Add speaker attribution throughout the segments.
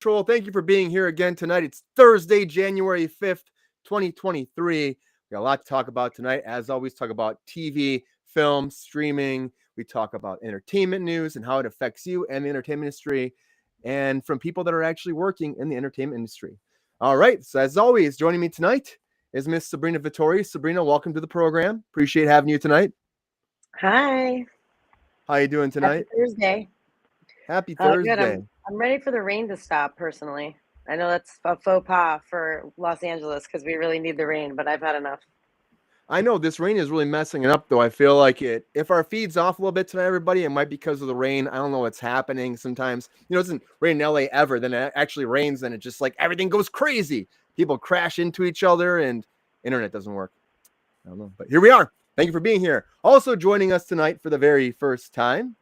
Speaker 1: Control. Thank you for being here again tonight. It's Thursday, January 5th, 2023. We got a lot to talk about tonight. As always, talk about TV, film, streaming. We talk about entertainment news and how it affects you and the entertainment industry, and from people that are actually working in the entertainment industry. All right. So as always, joining me tonight is Miss Sabrina Vittori. Sabrina, welcome to the program. Appreciate having you tonight.
Speaker 2: Hi.
Speaker 1: How you doing tonight?
Speaker 2: Happy Thursday.
Speaker 1: Happy Thursday.
Speaker 2: Good. I'm ready for the rain to stop, personally. I know that's a faux pas for Los Angeles because we really need the rain, but I've had enough.
Speaker 1: I know this rain is really messing it up, though. I feel like if our feed's off a little bit tonight, everybody, it might be because of the rain. I don't know what's happening sometimes. It doesn't rain in LA ever. Then it actually rains, and it just like everything goes crazy. People crash into each other, and internet doesn't work. I don't know. But here we are. Thank you for being here. Also joining us tonight for the very first time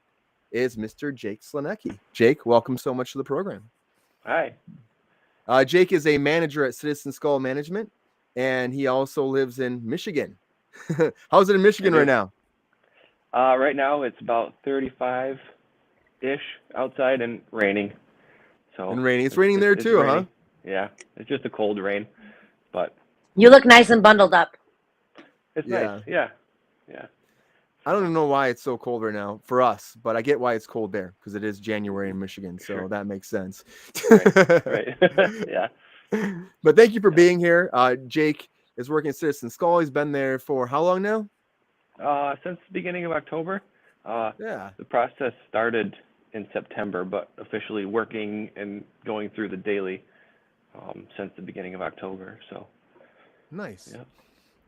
Speaker 1: is Mr. Jake Slanecki. Jake, welcome so much to the program.
Speaker 3: Hi.
Speaker 1: Jake is a manager at Citizen Skull Management, and he also lives in Michigan. How's it in Michigan right now?
Speaker 3: Right now it's about 35-ish outside and raining.
Speaker 1: It's raining there too,
Speaker 3: raining.
Speaker 1: Huh?
Speaker 3: Yeah, it's just a cold rain, but
Speaker 2: you look nice and bundled up.
Speaker 3: It's nice. Yeah.
Speaker 1: I don't even know why it's so cold right now for us, but I get why it's cold there because it is January in Michigan, so
Speaker 3: Sure.
Speaker 1: that makes sense.
Speaker 3: Right. Yeah.
Speaker 1: But thank you for being here. Jake is working at Citizen Skull. He's been there for how long now?
Speaker 3: Since the beginning of October.
Speaker 1: Yeah.
Speaker 3: The process started in September, but officially working and going through the daily since the beginning of October. So
Speaker 1: nice.
Speaker 3: Yeah.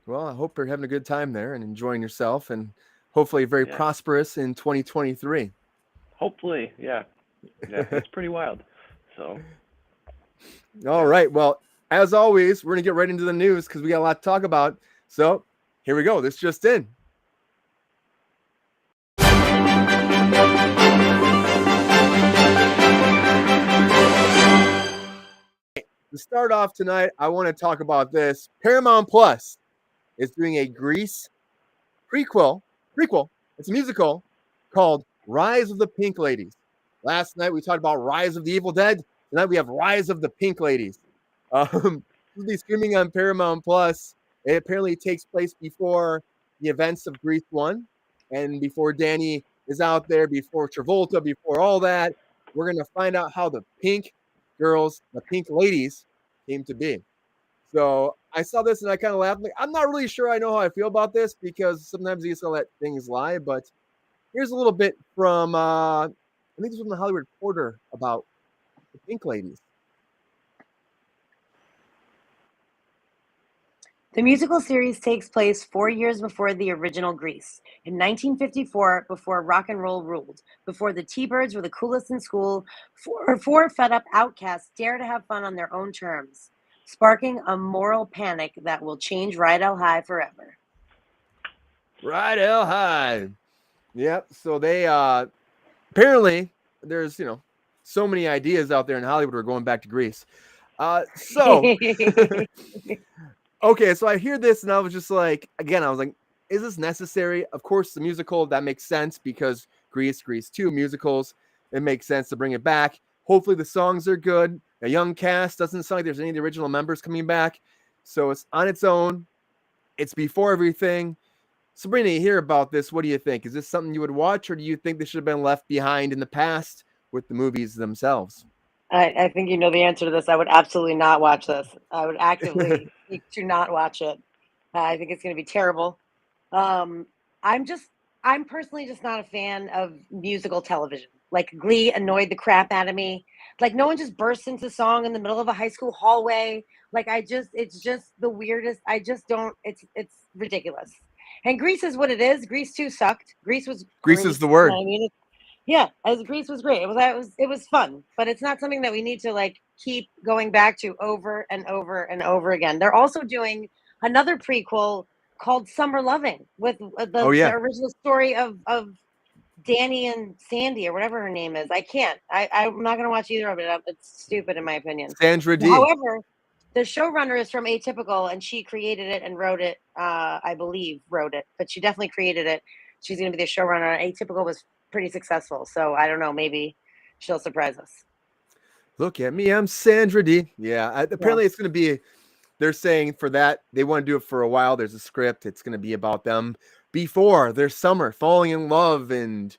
Speaker 1: Well, I hope you're having a good time there and enjoying yourself, and hopefully very prosperous in 2023.
Speaker 3: Hopefully, yeah. It's pretty wild. So.
Speaker 1: All right. Well, as always, we're going to get right into the news because we got a lot to talk about. So here we go. This just in. To start off tonight, I want to talk about this. Paramount Plus is doing a Grease prequel. It's a musical called Rise of the Pink Ladies. Last night we talked about Rise of the Evil Dead. Tonight we have Rise of the Pink Ladies. Will be streaming on Paramount Plus. It apparently takes place before the events of Grease 1 and before Danny is out there, before Travolta, before all that. We're going to find out how the Pink Girls, the Pink Ladies, came to be. So I saw this and I kind of laughed. Like, I'm not really sure I know how I feel about this because sometimes you just gotta let things lie. But here's a little bit from I think this was from the Hollywood Reporter about the Pink Ladies.
Speaker 2: The musical series takes place 4 years before the original Grease. In 1954, before rock and roll ruled, before the T-Birds were the coolest in school, four fed-up outcasts dare to have fun on their own terms, sparking a moral panic that will change Rydell High forever.
Speaker 1: Rydell High. Yep. So they apparently there's so many ideas out there in Hollywood are going back to Grease. Okay, so I hear this and I was just like, again, I was like, is this necessary? Of course, the musical, that makes sense because Grease 2 musicals, it makes sense to bring it back. Hopefully the songs are good. A young cast, doesn't sound like there's any of the original members coming back. So it's on its own. It's before everything. Sabrina, you hear about this. What do you think? Is this something you would watch, or do you think this should have been left behind in the past with the movies themselves?
Speaker 2: I think you know the answer to this. I would absolutely not watch this. I would actively seek to not watch it. I think it's going to be terrible. I'm personally just not a fan of musical television. Like Glee annoyed the crap out of me. Like no one just bursts into song in the middle of a high school hallway. Like it's just the weirdest. It's ridiculous. And Grease is what it is. Grease 2 sucked. Grease
Speaker 1: is the word.
Speaker 2: I mean, Grease was great. It was fun, but it's not something that we need to like keep going back to over and over and over again. They're also doing another prequel called Summer Loving with the original story of Danny and Sandy or whatever her name is. I'm not going to watch either of it. It's stupid in my opinion.
Speaker 1: Sandra D.
Speaker 2: However, the showrunner is from Atypical and she created it and wrote it. I believe wrote it, but she definitely created it. She's going to be the showrunner. Atypical was pretty successful. So I don't know, maybe she'll surprise us.
Speaker 1: Look at me, I'm Sandra D. Yeah, apparently it's going to be. They're saying for that they want to do it for a while. There's a script. It's going to be about them before their summer, falling in love, and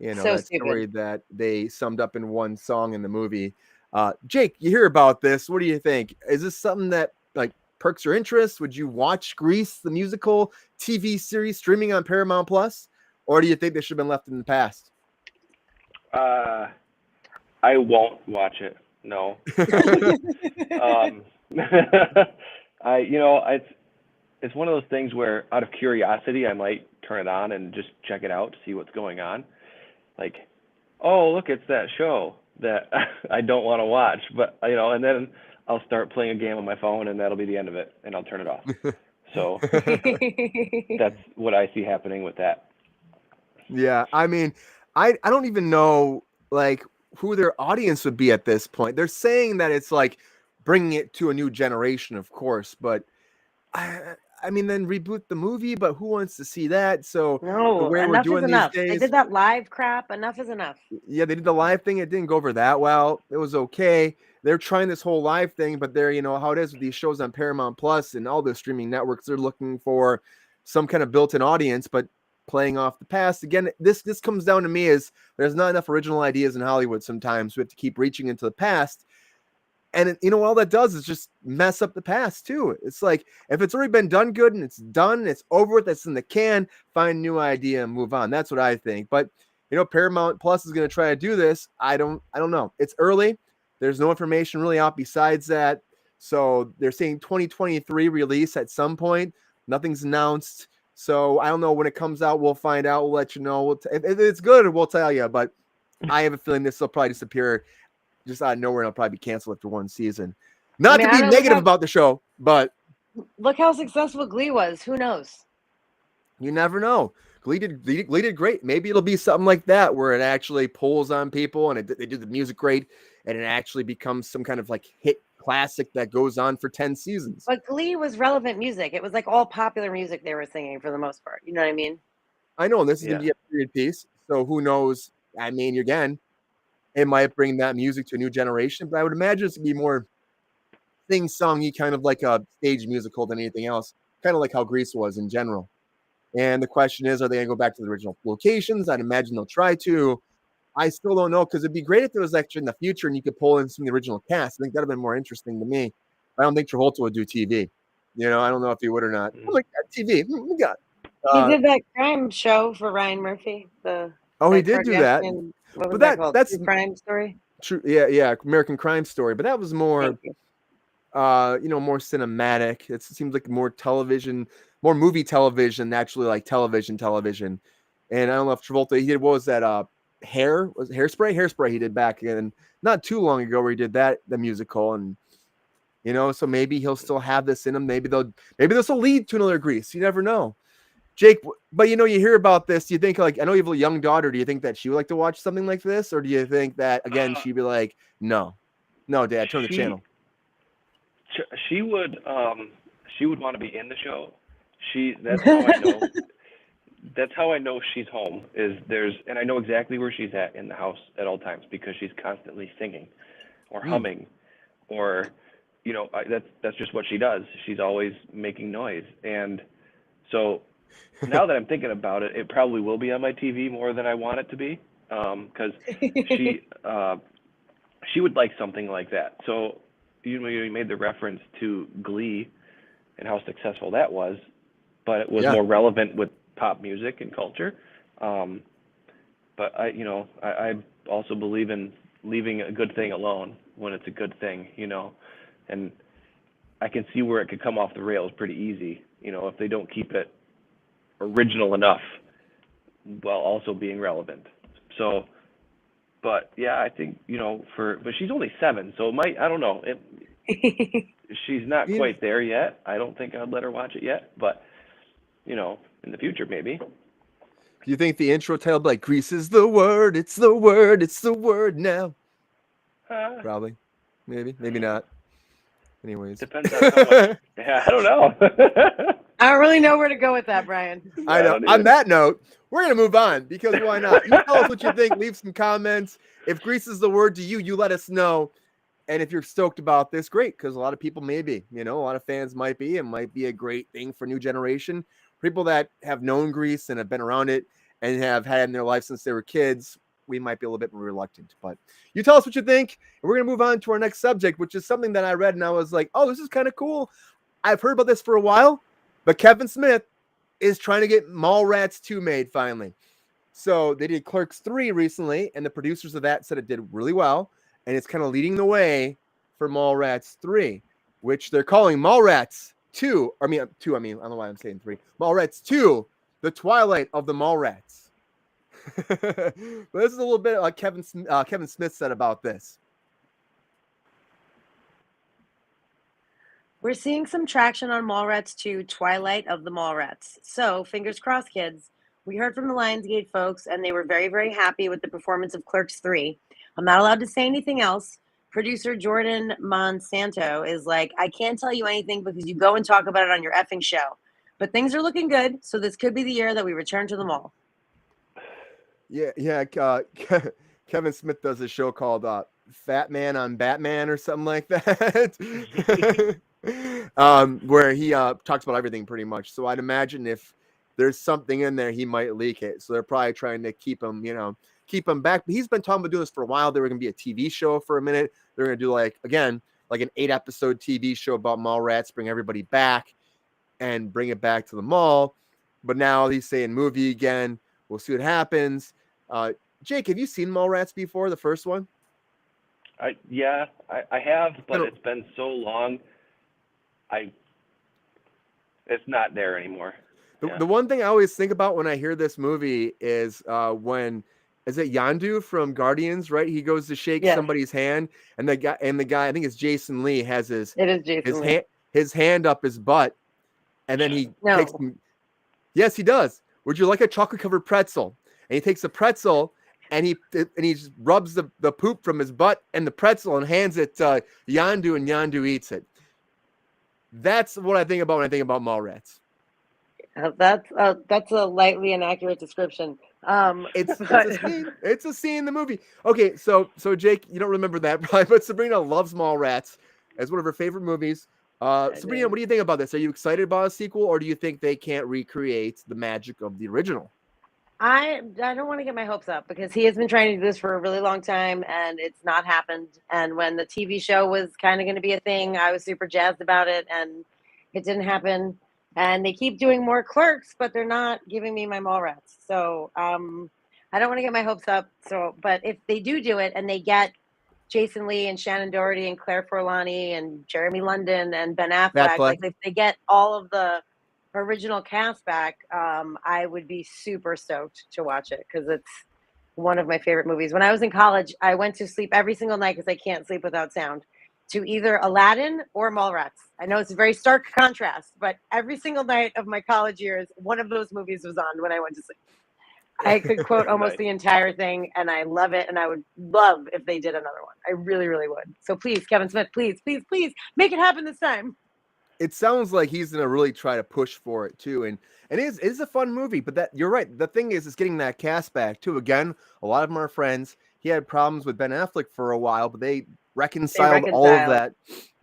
Speaker 2: So
Speaker 1: that
Speaker 2: stupid.
Speaker 1: story that they summed up in one song in the movie. Jake, you hear about this? What do you think? Is this something that like perks your interest? Would you watch Grease, the musical TV series, streaming on Paramount Plus, or do you think they should have been left in the past?
Speaker 3: I won't watch it. No. It's one of those things where out of curiosity I might turn it on and just check it out to see what's going on. Like, oh, look, it's that show that I don't want to watch, but and then I'll start playing a game on my phone and that'll be the end of it and I'll turn it off. So that's what I see happening with that.
Speaker 1: Yeah, I mean, I don't even know like who their audience would be at this point. They're saying that it's like bringing it to a new generation, of course, but I mean, then reboot the movie, but who wants to see that? So the
Speaker 2: No,
Speaker 1: way we're
Speaker 2: enough is
Speaker 1: doing these
Speaker 2: enough. They
Speaker 1: days,
Speaker 2: did that live crap. Enough is enough.
Speaker 1: yeah, they did the live thing. It didn't go over that well. It was okay. They're trying this whole live thing, but they're, how it is with these shows on Paramount Plus and all the streaming networks. They're looking for some kind of built-in audience, but playing off the past. Again, this comes down to me is there's not enough original ideas in Hollywood sometimes. We have to keep reaching into the past. And all that does is just mess up the past too. It's like if it's already been done good and it's done, it's over with, it's in the can, find a new idea and move on. That's what I think. But Paramount Plus is going to try to do this. I don't know. It's early. There's no information really out besides that. So they're saying 2023 release at some point. Nothing's announced. So I don't know when it comes out. We'll find out. We'll let you know. If it's good, we'll tell you. But I have a feeling this will probably disappear just out of nowhere, and it'll probably be canceled after one season. Not to be negative about the show, but
Speaker 2: look how successful Glee was. Who knows?
Speaker 1: You never know. Glee did great. Maybe it'll be something like that where it actually pulls on people and they do the music great, and it actually becomes some kind of like hit classic that goes on for 10 seasons.
Speaker 2: But Glee was relevant music. It was like all popular music they were singing for the most part. You know what I mean?
Speaker 1: I know, and this is going to be a period piece, so who knows? I mean, again, it might bring that music to a new generation, but I would imagine it's going to be more sing-songy, kind of like a stage musical than anything else, kind of like how Grease was in general. And the question is, are they going to go back to the original locations? I'd imagine they'll try to. I still don't know, because it'd be great if it was actually in the future and you could pull in some of the original cast. I think that would have been more interesting to me. I don't think Travolta would do TV. I don't know if he would or not. Oh my God, TV. Oh my God.
Speaker 2: He did that crime show for Ryan Murphy.
Speaker 1: He did do that.
Speaker 2: What was that called?
Speaker 1: That's
Speaker 2: True Crime Story.
Speaker 1: True. Yeah. American Crime Story. But that was more, more cinematic. It seems like more television, more movie television, actually like television. And I don't know if Travolta, he did, what was that? Hairspray he did back in not too long ago where he did that, the musical. And, so maybe he'll still have this in him. Maybe this will lead to another Grease. You never know. Jake, but you hear about this. Do you think, like, I know you have a young daughter. Do you think that she would like to watch something like this? Or do you think that, again, she'd be like, no, Dad, turn the channel?
Speaker 3: She would want to be in the show. That's how I know. That's how I know she's home. And I know exactly where she's at in the house at all times because she's constantly singing or humming or, that's just what she does. She's always making noise. And so now that I'm thinking about it, it probably will be on my TV more than I want it to be, because she would like something like that. So you made the reference to Glee and how successful that was, but it was more relevant with pop music and culture. But I also believe in leaving a good thing alone when it's a good thing, and I can see where it could come off the rails pretty easy, if they don't keep it original enough while also being relevant. So, but yeah, I think, but she's only 7, so I don't know. She's not quite there yet. I don't think I'd let her watch it yet, but, in the future, maybe.
Speaker 1: Do you think the intro title, like, Grease is the word, it's the word now? Probably. Maybe not. Anyways.
Speaker 3: Depends on how much. Yeah, I don't know.
Speaker 2: I don't really know where to go with that, Brian.
Speaker 1: I know. On that note, we're going to move on because why not? You tell us what you think. Leave some comments. If Grease is the word to you, you let us know. And if you're stoked about this, great, because a lot of people may be, a lot of fans might be. It might be a great thing for new generation. People that have known Grease and have been around it and have had it in their life since they were kids, we might be a little bit more reluctant. But you tell us what you think, and we're going to move on to our next subject, which is something that I read, and I was like, oh, this is kind of cool. I've heard about this for a while, but Kevin Smith is trying to get Mallrats 2 made finally. So they did Clerks 3 recently, and the producers of that said it did really well, and it's kind of leading the way for Mallrats 3, which they're calling Mallrats 2. I don't know why I'm saying 3. Mallrats 2, The Twilight of the Mallrats. But this is a little bit like Kevin Smith said about this.
Speaker 2: We're seeing some traction on Mallrats 2, Twilight of the Mallrats. So, fingers crossed, kids. We heard from the Lionsgate folks, and they were very, very happy with the performance of Clerks 3. I'm not allowed to say anything else. Producer Jordan Monsanto is like, I can't tell you anything because you go and talk about it on your effing show. But things are looking good, so this could be the year that we return to the mall.
Speaker 1: Yeah. Kevin Smith does a show called Fat Man on Batman or something like that, where he talks about everything pretty much. So I'd imagine if there's something in there, he might leak it. So they're probably trying to keep him back. But he's been talking about doing this for a while. They were going to be a TV show for a minute. They're going to do like an 8-episode TV show about Mallrats, bring everybody back and bring it back to the mall. But now he's saying movie again. We'll see what happens. Jake, have you seen Mallrats before, the first one?
Speaker 3: I have, but it's been so long. It's not there anymore.
Speaker 1: The one thing I always think about when I hear this movie is when is it Yondu from Guardians, right? He goes to shake somebody's hand, and the guy, I think it's Jason Lee, has his hand up his butt, and then he takes. Yes, he does. Would you like a chocolate covered pretzel? And he takes a pretzel and he just rubs the poop from his butt and the pretzel and hands it to Yondu, and Yondu eats it. That's what I think about when I think about Mallrats.
Speaker 2: That's a lightly inaccurate description.
Speaker 1: It's a scene in the movie. Okay, so Jake, you don't remember that probably, but Sabrina loves Mallrats as one of her favorite movies. Sabrina, what do you think about this? Are you excited about a sequel, or do you think they can't recreate the magic of the original?
Speaker 2: I don't want to get my hopes up because he has been trying to do this for a really long time and it's not happened. And when the TV show was kind of going to be a thing, I was super jazzed about it and it didn't happen. And they keep doing more Clerks, but they're not giving me my Mallrats. So I don't want to get my hopes up. But if they do it and they get Jason Lee and Shannon Doherty and Claire Forlani and Jeremy London and Ben Affleck, like if they get all of the original cast back, I would be super stoked to watch it because it's one of my favorite movies. When I was in college, I went to sleep every single night because I can't sleep without sound, to either Aladdin or Mallrats. I know it's a very stark contrast, but every single night of my college years, one of those movies was on when I went to sleep. I could quote almost the entire thing, and I love it, and I would love if they did another one. I really, really would. So please, Kevin Smith, please, please, please make it happen this time.
Speaker 1: It sounds like he's gonna really try to push for it too, and it is a fun movie. But that you're right. The thing is getting that cast back too. Again, a lot of them are friends. He had problems with Ben Affleck for a while, but they reconciled all of that,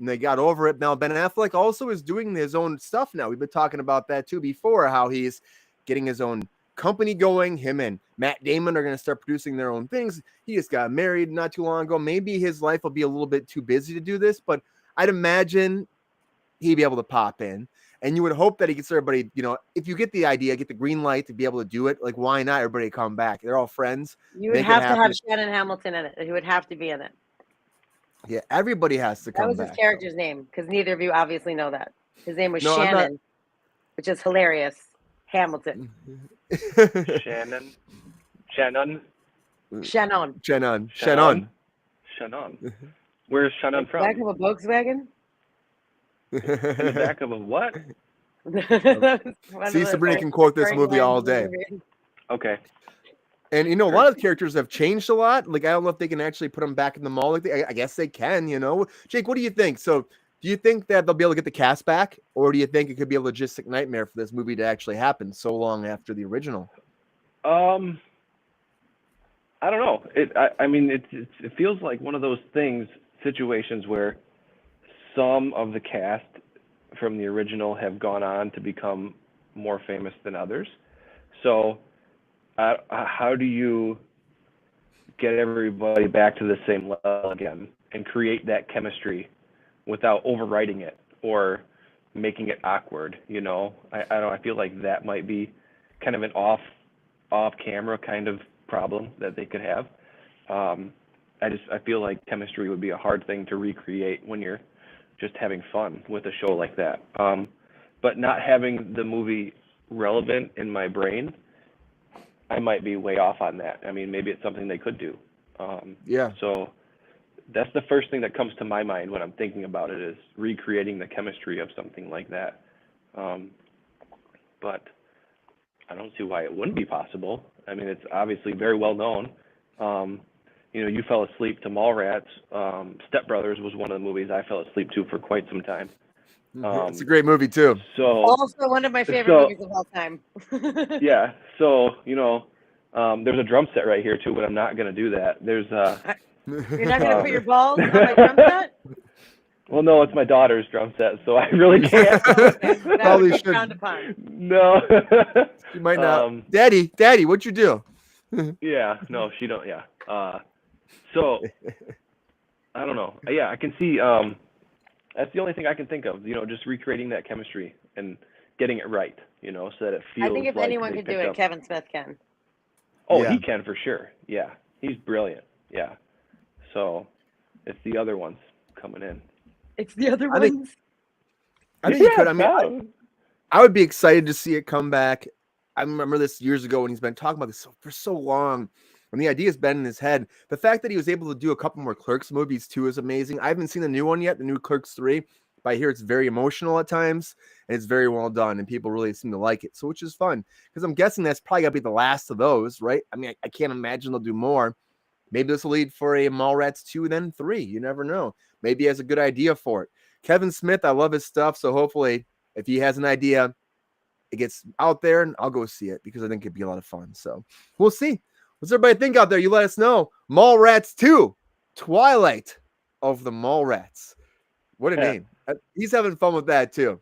Speaker 1: and they got over it. Now Ben Affleck also is doing his own stuff now. We've been talking about that too before, how he's getting his own company going. Him and Matt Damon are going to start producing their own things. He just got married not too long ago. Maybe his life will be a little bit too busy to do this, but I'd imagine he'd be able to pop in, and you would hope that he gets everybody, if you get the idea, get the green light to be able to do it, like why not everybody come back? They're all friends.
Speaker 2: You would have to have Shannon Hamilton in it. He would have to be in it.
Speaker 1: Yeah, everybody has to come back.
Speaker 2: That was his character's name, because neither of you obviously know that. His name was Shannon, which is hilarious. Hamilton.
Speaker 3: Shannon. Where's Shannon from?
Speaker 2: Back of a Volkswagen?
Speaker 3: In the back of a what?
Speaker 1: See, Sabrina can quote this movie all day.
Speaker 3: Okay.
Speaker 1: And a lot of the characters have changed a lot. Like I don't know if they can actually put them back in the mall. I guess they can. Jake, what do you think? So, do you think that they'll be able to get the cast back, or do you think it could be a logistic nightmare for this movie to actually happen so long after the original?
Speaker 3: I don't know. It feels like one of those things. situations where some of the cast from the original have gone on to become more famous than others. So how do you get everybody back to the same level again and create that chemistry without overwriting it or making it awkward? You know, I don't know, I feel like that might be kind of an off camera kind of problem that they could have. I feel like chemistry would be a hard thing to recreate when you're just having fun with a show like that. But not having the movie relevant in my brain, I might be way off on that. I mean, maybe it's something they could do.
Speaker 1: Yeah.
Speaker 3: So that's the first thing that comes to my mind when I'm thinking about it, is recreating the chemistry of something like that. But I don't see why it wouldn't be possible. I mean, it's obviously very well known. You know, you fell asleep to Mallrats. Step Brothers was one of the movies I fell asleep to for quite some time.
Speaker 1: It's a great movie too.
Speaker 3: So
Speaker 2: Also one of my favorite movies of all time.
Speaker 3: yeah. So, you know, there's a drum set right here too, but I'm not going to do that. There's
Speaker 2: You're not going to put your balls on my drum set?
Speaker 3: well, no, it's my daughter's drum set, so I really can't.
Speaker 1: Probably should.
Speaker 3: No.
Speaker 1: You might not. Daddy, what'd you do?
Speaker 3: Yeah, no, she don't. Yeah. So I don't know. Yeah, I can see. That's the only thing I can think of. You know, just recreating that chemistry and getting it right. You know, so that it feels.
Speaker 2: I think if
Speaker 3: like
Speaker 2: anyone could do it, Kevin Smith can.
Speaker 3: Oh,
Speaker 1: Yeah.
Speaker 3: he can for sure. Yeah, he's brilliant. Yeah. So it's the other ones coming in.
Speaker 2: It's the other
Speaker 1: I think-
Speaker 2: ones.
Speaker 1: I think you could. I mean, I would be excited to see it come back. I remember this years ago when he's been talking about this for so long. When the idea's been in his head, the fact that he was able to do a couple more Clerks movies too is amazing. I haven't seen the new one yet, the new Clerks 3, but I hear it's very emotional at times and it's very well done and people really seem to like it. So, which is fun because I'm guessing that's probably gonna be the last of those, right? I mean, I can't imagine they'll do more. Maybe this will lead for a Mallrats 2, then 3. You never know. Maybe he has a good idea for it. Kevin Smith, I love his stuff. So hopefully, if he has an idea, it gets out there and I'll go see it because I think it'd be a lot of fun. So we'll see. What's everybody think out there? You let us know. Mallrats 2, Twilight of the Mallrats. What a name. He's having fun with that too.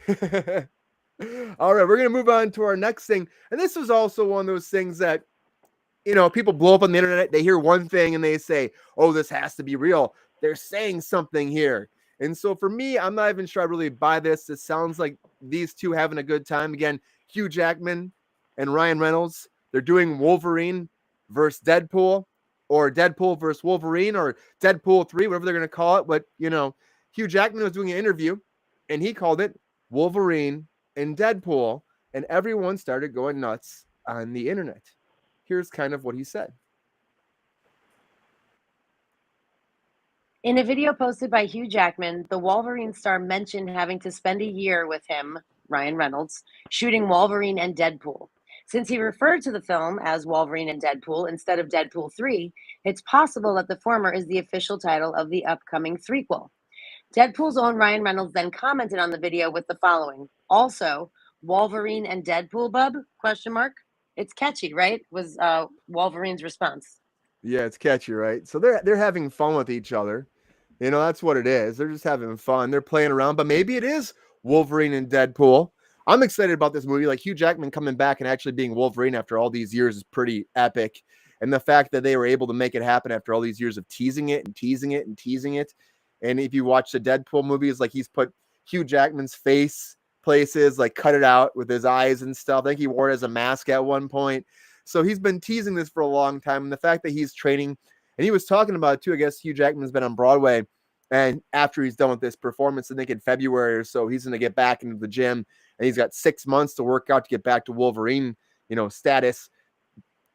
Speaker 1: All right, we're going to move on to our next thing. And this was also one of those things that, you know, people blow up on the internet. They hear one thing and they say, oh, this has to be real. They're saying something here. And so for me, I'm not even sure I really buy this. It sounds like these two having a good time. Again, Hugh Jackman and Ryan Reynolds. They're doing Wolverine versus Deadpool, or Deadpool versus Wolverine, or Deadpool 3, whatever they're going to call it. But, you know, Hugh Jackman was doing an interview, and he called it Wolverine and Deadpool, and everyone started going nuts on the internet. Here's kind of what he said.
Speaker 2: In a video posted by Hugh Jackman, the Wolverine star mentioned having to spend a year with him, Ryan Reynolds, shooting Wolverine and Deadpool. Since he referred to the film as Wolverine and Deadpool instead of Deadpool 3, it's possible that the former is the official title of the upcoming threequel. Deadpool's own Ryan Reynolds then commented on the video with the following. Also, Wolverine and Deadpool, bub? ? It's catchy, right? Was Wolverine's response.
Speaker 1: Yeah, it's catchy, right? So they're having fun with each other. You know, that's what it is. They're just having fun. They're playing around, but maybe it is Wolverine and Deadpool. I'm excited about this movie. Like Hugh Jackman coming back and actually being Wolverine after all these years is pretty epic. And the fact that they were able to make it happen after all these years of teasing it and teasing it and teasing it. And if you watch the Deadpool movies, like he's put Hugh Jackman's face places, like cut it out with his eyes and stuff. I think he wore it as a mask at one point. So he's been teasing this for a long time. And the fact that he's training, and he was talking about it too, I guess Hugh Jackman's been on Broadway. And after he's done with this performance, I think in February or so, he's going to get back into the gym. And he's got 6 months to work out to get back to Wolverine, you know, status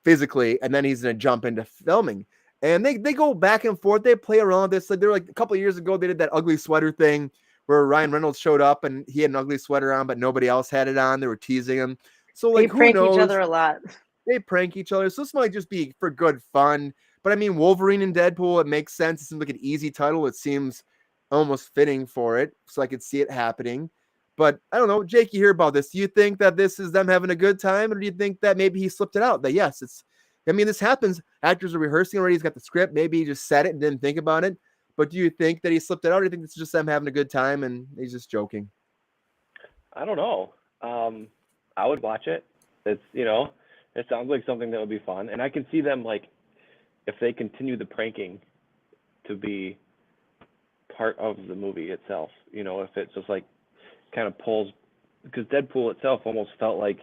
Speaker 1: physically. And then he's going to jump into filming. And they go back and forth. They play around with this. Like they're like a couple of years ago, they did that ugly sweater thing where Ryan Reynolds showed up and he had an ugly sweater on, but nobody else had it on. They were teasing him. So like,
Speaker 2: they prank
Speaker 1: who knows?
Speaker 2: each other a lot.
Speaker 1: They prank each other. So this might just be for good fun. But I mean, Wolverine and Deadpool, it makes sense. It seems like an easy title. It seems almost fitting for it. So I could see it happening. But I don't know, Jake, you hear about this. Do you think that this is them having a good time? Or do you think that maybe he slipped it out? That yes, this happens. Actors are rehearsing already. He's got the script. Maybe he just said it and didn't think about it. But do you think that he slipped it out, or do you think it's just them having a good time and he's just joking?
Speaker 3: I don't know. I would watch it. It's it sounds like something that would be fun, and I can see them like if they continue the pranking to be part of the movie itself. If it's just like kind of pulls, because Deadpool itself almost felt like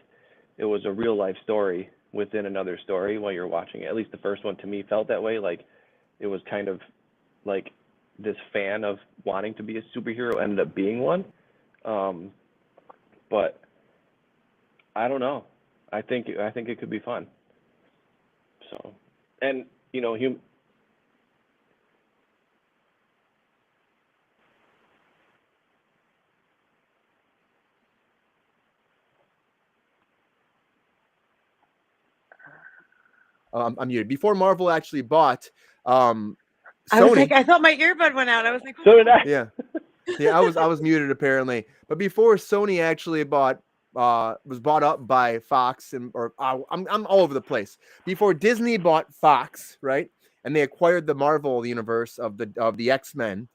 Speaker 3: it was a real life story within another story while you're watching it. At least the first one to me felt that way. Like it was kind of like this fan of wanting to be a superhero ended up being one. But I don't know. I think it could be fun. So, and
Speaker 1: I'm muted. Before Marvel actually bought Sony.
Speaker 2: I was like, I thought my earbud went out. I was like,
Speaker 3: so did I.
Speaker 1: Yeah. Yeah, I was muted apparently. But before Sony actually was bought up by Fox I'm all over the place. Before Disney bought Fox, right? And they acquired the Marvel universe of the X-Men,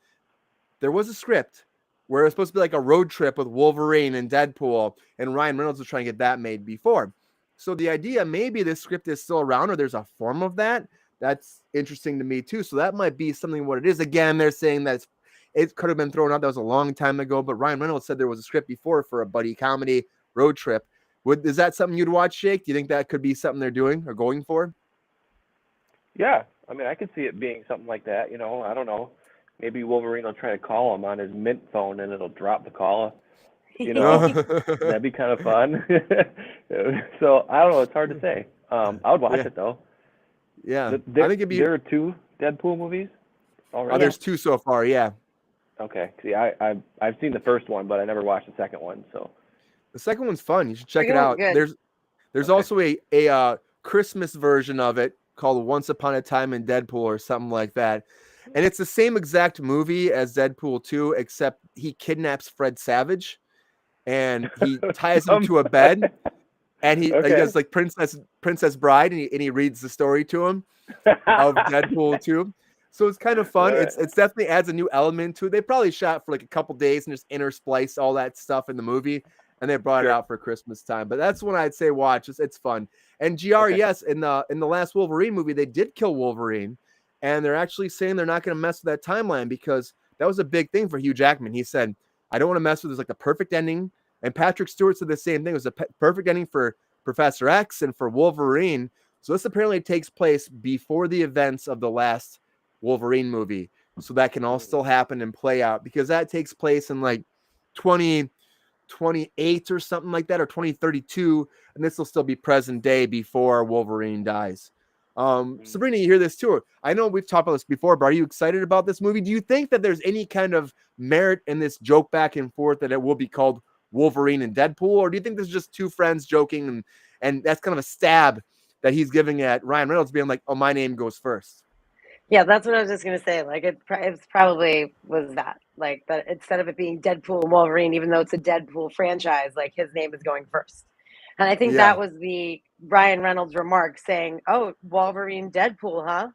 Speaker 1: there was a script where it was supposed to be like a road trip with Wolverine and Deadpool, and Ryan Reynolds was trying to get that made before. So the idea, maybe this script is still around or there's a form of that. That's interesting to me too. So that might be something what it is. Again, they're saying that it could have been thrown out. That was a long time ago, but Ryan Reynolds said there was a script before for a buddy comedy road trip. Is that something you'd watch, Shake? Do you think that could be something they're doing or going for?
Speaker 3: Yeah, I mean, I could see it being something like that. I don't know. Maybe Wolverine will try to call him on his Mint phone, and it'll drop the call. That'd be kind of fun. So I don't know. It's hard to say. I would watch it though.
Speaker 1: Yeah,
Speaker 3: I think it'd be. There are 2 Deadpool movies already.
Speaker 1: Oh, there's 2 so far. Yeah.
Speaker 3: Okay. See, I've seen the first one, but I never watched the second one. So
Speaker 1: the second one's fun. You should check it out.
Speaker 2: Good.
Speaker 1: There's also a Christmas version of it called Once Upon a Time in Deadpool or something like that. And it's the same exact movie as Deadpool 2, except he kidnaps Fred Savage and he ties him to a bed, and he does like Princess Bride, and he reads the story to him of Deadpool 2. So it's kind of fun.
Speaker 3: Right.
Speaker 1: It's definitely adds a new element to it. They probably shot for like a couple days and just intersplice all that stuff in the movie, and they brought it out for Christmas time. But that's one I'd say watch. It's fun. And GR, yes, in the last Wolverine movie, they did kill Wolverine, and they're actually saying they're not going to mess with that timeline because that was a big thing for Hugh Jackman. He said, I don't want to mess with this, like the perfect ending. And Patrick Stewart said the same thing. It was a perfect ending for Professor X and for Wolverine. So this apparently takes place before the events of the last Wolverine movie. So that can all still happen and play out because that takes place in like 2028 or something like that, or 2032. And this will still be present day before Wolverine dies. Sabrina, you hear this too. I know we've talked about this before, but are you excited about this movie? Do you think that there's any kind of merit in this joke back and forth that it will be called Wolverine and Deadpool, or do you think this is just 2 friends joking and that's kind of a stab that he's giving at Ryan Reynolds being like, oh, my name goes first?
Speaker 2: Yeah, that's what I was just gonna say. Like it probably was that. Like that instead of it being Deadpool and Wolverine, even though it's a Deadpool franchise, like his name is going first. And I think that was the Ryan Reynolds remark saying, "Oh, Wolverine, Deadpool, huh?"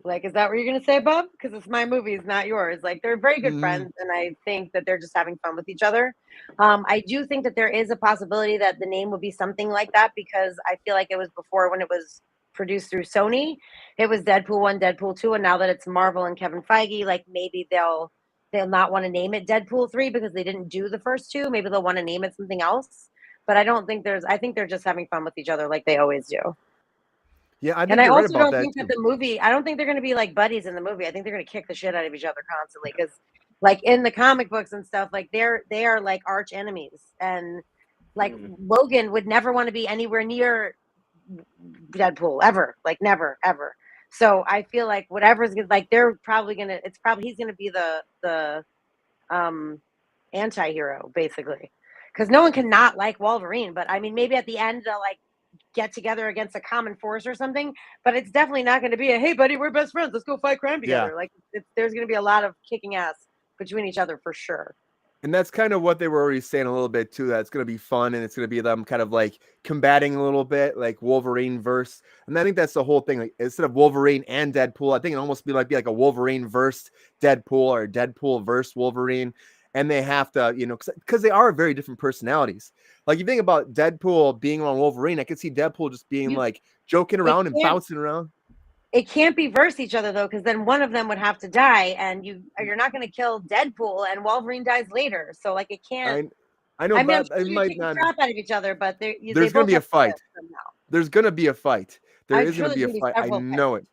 Speaker 2: Like, is that what you're gonna say, Bob? Because it's my movie, it's not yours. Like, they're very good friends, and I think that they're just having fun with each other. I do think that there is a possibility that the name would be something like that because I feel like it was before when it was produced through Sony. It was Deadpool 1, Deadpool 2, and now that it's Marvel and Kevin Feige, like maybe they'll not want to name it Deadpool 3 because they didn't do the first 2. Maybe they'll want to name it something else. But I think they're just having fun with each other like they always do.
Speaker 1: Yeah,
Speaker 2: and I also don't think that the movie, I don't think they're going to be like buddies in the movie. I think they're going to kick the shit out of each other constantly because, like in the comic books and stuff, like they are like arch enemies, and like Logan would never want to be anywhere near Deadpool ever, like never ever. So I feel like whatever's gonna, like they're probably gonna, he's gonna be the anti-hero basically, because no one can not like Wolverine. But I mean, maybe at the end they'll like get together against a common force or something, but it's definitely not going to be a, hey buddy, we're best friends, let's go fight crime together. Like there's going to be a lot of kicking ass between each other for sure.
Speaker 1: And that's kind of what they were already saying a little bit too, that it's going to be fun and it's going to be them kind of like combating a little bit, like Wolverine verse. And I think that's the whole thing. Like, instead of Wolverine and Deadpool, I think it almost be like a Wolverine versus Deadpool or Deadpool versus Wolverine. And they have to, because they are very different personalities. Like, you think about Deadpool being on Wolverine, I could see Deadpool just being like joking around and bouncing around.
Speaker 2: It can't be versus each other though, because then one of them would have to die, and you're not going to kill Deadpool and Wolverine dies later. So like it can't.
Speaker 1: I know,
Speaker 2: I mean,
Speaker 1: but
Speaker 2: I'm
Speaker 1: it
Speaker 2: sure
Speaker 1: might
Speaker 2: taking
Speaker 1: not.
Speaker 2: crap out of each other, but there's
Speaker 1: going to be a fight. There's going to be a fight. There
Speaker 2: I'm
Speaker 1: is
Speaker 2: sure
Speaker 1: going to be a fight. I know it.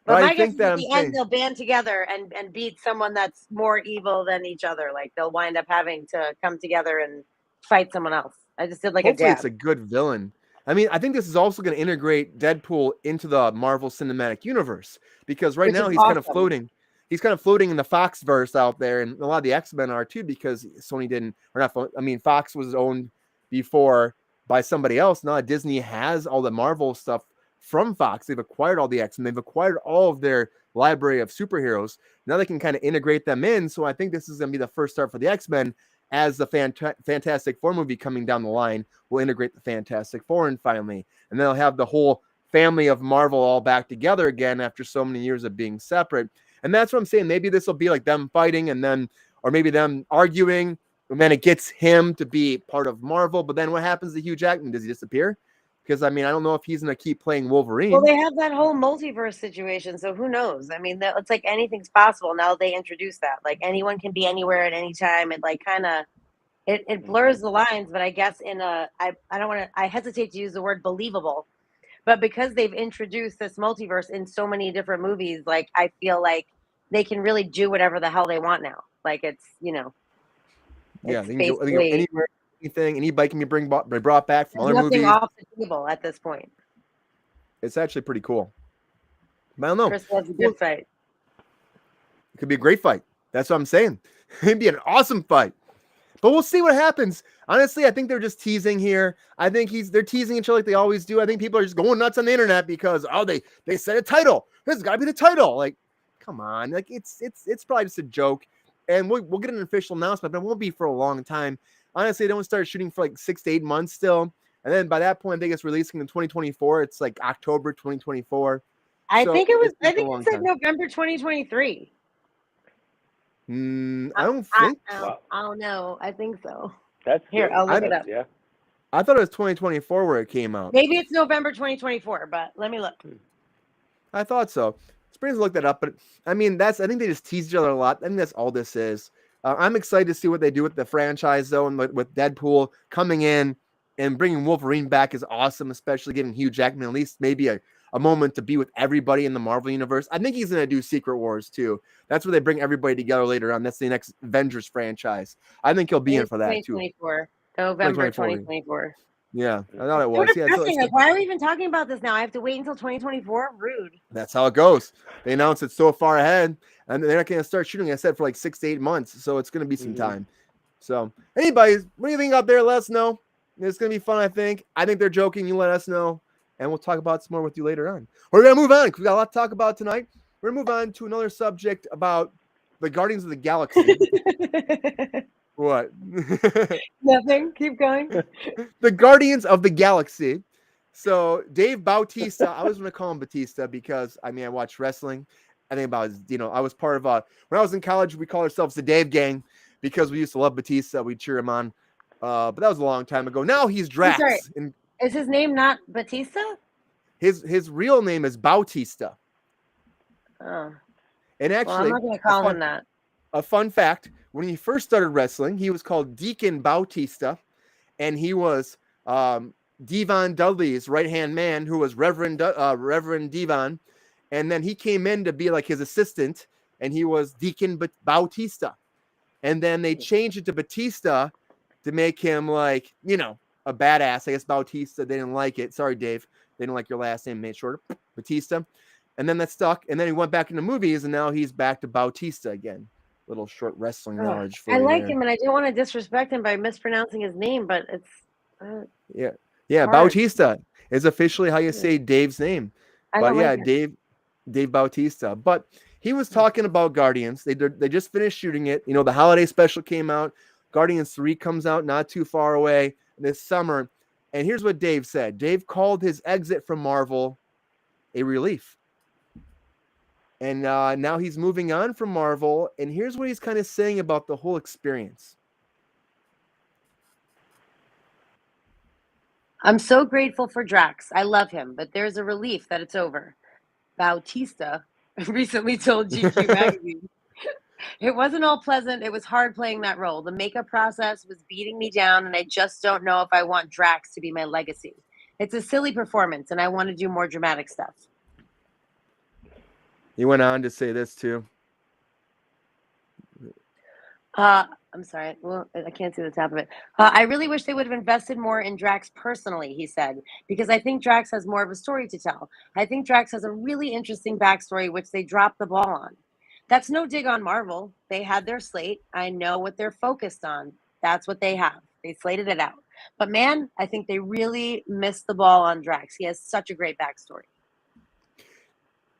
Speaker 2: But my
Speaker 1: I
Speaker 2: guess
Speaker 1: think
Speaker 2: is
Speaker 1: that
Speaker 2: at the end they'll band together and beat someone that's more evil than each other. Like they'll wind up having to come together and fight someone else. I just did like
Speaker 1: hopefully
Speaker 2: a dab.
Speaker 1: It's a good villain. I mean, I think this is also going to integrate Deadpool into the Marvel Cinematic Universe, because right now he's kind of floating. He's kind of floating in the Fox verse out there, and a lot of the X-Men are too, because Sony didn't, or not. I mean, Fox was owned before by somebody else. Now Disney has all the Marvel stuff from Fox. They've acquired all the X-Men. They've acquired all of their library of superheroes. Now they can kind of integrate them in. So I think this is going to be the first start for the X-Men, as the Fantastic Four movie coming down the line will integrate the Fantastic Four and finally. And then they'll have the whole family of Marvel all back together again after so many years of being separate. And that's what I'm saying. Maybe this will be like them fighting and then, or maybe them arguing, and then it gets him to be part of Marvel. But then what happens to Hugh Jackman? Does he disappear? Because, I mean, I don't know if he's going to keep playing Wolverine.
Speaker 2: Well, they have that whole multiverse situation, so who knows? I mean, it's like anything's possible. Now they introduce that. Like anyone can be anywhere at any time. It like kind of it blurs the lines, but I guess I don't want to, I hesitate to use the word believable, but because they've introduced this multiverse in so many different movies, like I feel like they can really do whatever the hell they want now. Like it's,
Speaker 1: yeah, they can go anywhere, anything, anybody can be brought back from other
Speaker 2: nothing
Speaker 1: movies.
Speaker 2: Off the table at this point.
Speaker 1: It's actually pretty cool. But I don't know.
Speaker 2: Kruse was a good fight.
Speaker 1: It could be a great fight. That's what I'm saying. It'd be an awesome fight. But we'll see what happens. Honestly, I think they're just teasing here. I think they're teasing each other like they always do. I think people are just going nuts on the internet because they said a title. This has got to be the title. Like, come on. Like it's probably just a joke. And we'll get an official announcement, but it won't be for a long time. Honestly, they don't start shooting for like 6 to 8 months still. And then by that point, I think it's releasing in 2024. It's like October 2024.
Speaker 2: I think it's like November 2023.
Speaker 1: I don't think.
Speaker 2: I don't know. I think so.
Speaker 3: That's
Speaker 2: here. I'll look it up.
Speaker 3: Yeah.
Speaker 1: I thought it was 2024 where it came out.
Speaker 2: Maybe it's November 2024, but let me look.
Speaker 1: I thought so. Springs look that up, but I mean, I think they just tease each other a lot. I think that's all this is. I'm excited to see what they do with the franchise, though, and with Deadpool coming in and bringing Wolverine back is awesome, especially giving Hugh Jackman at least maybe a moment to be with everybody in the Marvel Universe. I think he's going to do Secret Wars, too. That's where they bring everybody together later on. That's the next Avengers franchise. I think he'll be in for that, too.
Speaker 2: November 2024.
Speaker 1: Yeah, I thought it was. Yeah,
Speaker 2: like, why are we even talking about this now? I have to wait until 2024? Rude.
Speaker 1: That's how it goes. They announced it so far ahead, and they're not going to start shooting, I said, for like 6 to 8 months. So it's going to be some time. So, anybody, what do you think out there? Let us know. It's going to be fun, I think. I think they're joking. You let us know, and we'll talk about some more with you later on. We're going to move on because we got a lot to talk about tonight. We're going to move on to another subject about the Guardians of the Galaxy. What?
Speaker 2: Nothing. Keep going.
Speaker 1: The Guardians of the Galaxy. So Dave Bautista, I was going to call him Bautista because, I mean, I watched wrestling. I think about, I was part of when I was in college, we called ourselves the Dave Gang because we used to love Bautista. We'd cheer him on. But that was a long time ago. Now he's Drax.
Speaker 2: Is his name not Bautista?
Speaker 1: His real name is Bautista.
Speaker 2: Oh.
Speaker 1: And actually,
Speaker 2: I'm not going to call him that.
Speaker 1: A fun fact, when he first started wrestling, he was called Deacon Bautista, and he was Devon Dudley's right-hand man, who was Reverend Devon, and then he came in to be like his assistant, and he was Deacon Bautista. And then they changed it to Batista to make him like, a badass. I guess Bautista, they didn't like it. Sorry, Dave. They didn't like your last name, made shorter. Batista. And then that stuck, and then he went back into movies, and now he's back to Bautista again. Little short wrestling knowledge for
Speaker 2: I
Speaker 1: you
Speaker 2: like
Speaker 1: there.
Speaker 2: him, and I don't want to disrespect him by mispronouncing his name, but it's
Speaker 1: yeah. Bautista is officially how you say Dave's name. But yeah,
Speaker 2: like
Speaker 1: Dave Bautista. But he was talking about Guardians. They just finished shooting it. The holiday special came out. Guardians 3 comes out not too far away this summer. And here's what Dave said. Dave called his exit from Marvel a relief. And now he's moving on from Marvel. And here's what he's kind of saying about the whole experience.
Speaker 2: I'm so grateful for Drax. I love him, but there's a relief that it's over. Bautista recently told GQ magazine, it wasn't all pleasant. It was hard playing that role. The makeup process was beating me down, and I just don't know if I want Drax to be my legacy. It's a silly performance, and I want to do more dramatic stuff.
Speaker 1: He went on to say this too.
Speaker 2: I'm sorry. Well, I can't see the top of it. I really wish they would have invested more in Drax personally, he said, because I think Drax has more of a story to tell. I think Drax has a really interesting backstory, which they dropped the ball on. That's no dig on Marvel. They had their slate. I know what they're focused on. That's what they have. They slated it out. But man, I think they really missed the ball on Drax. He has such a great backstory.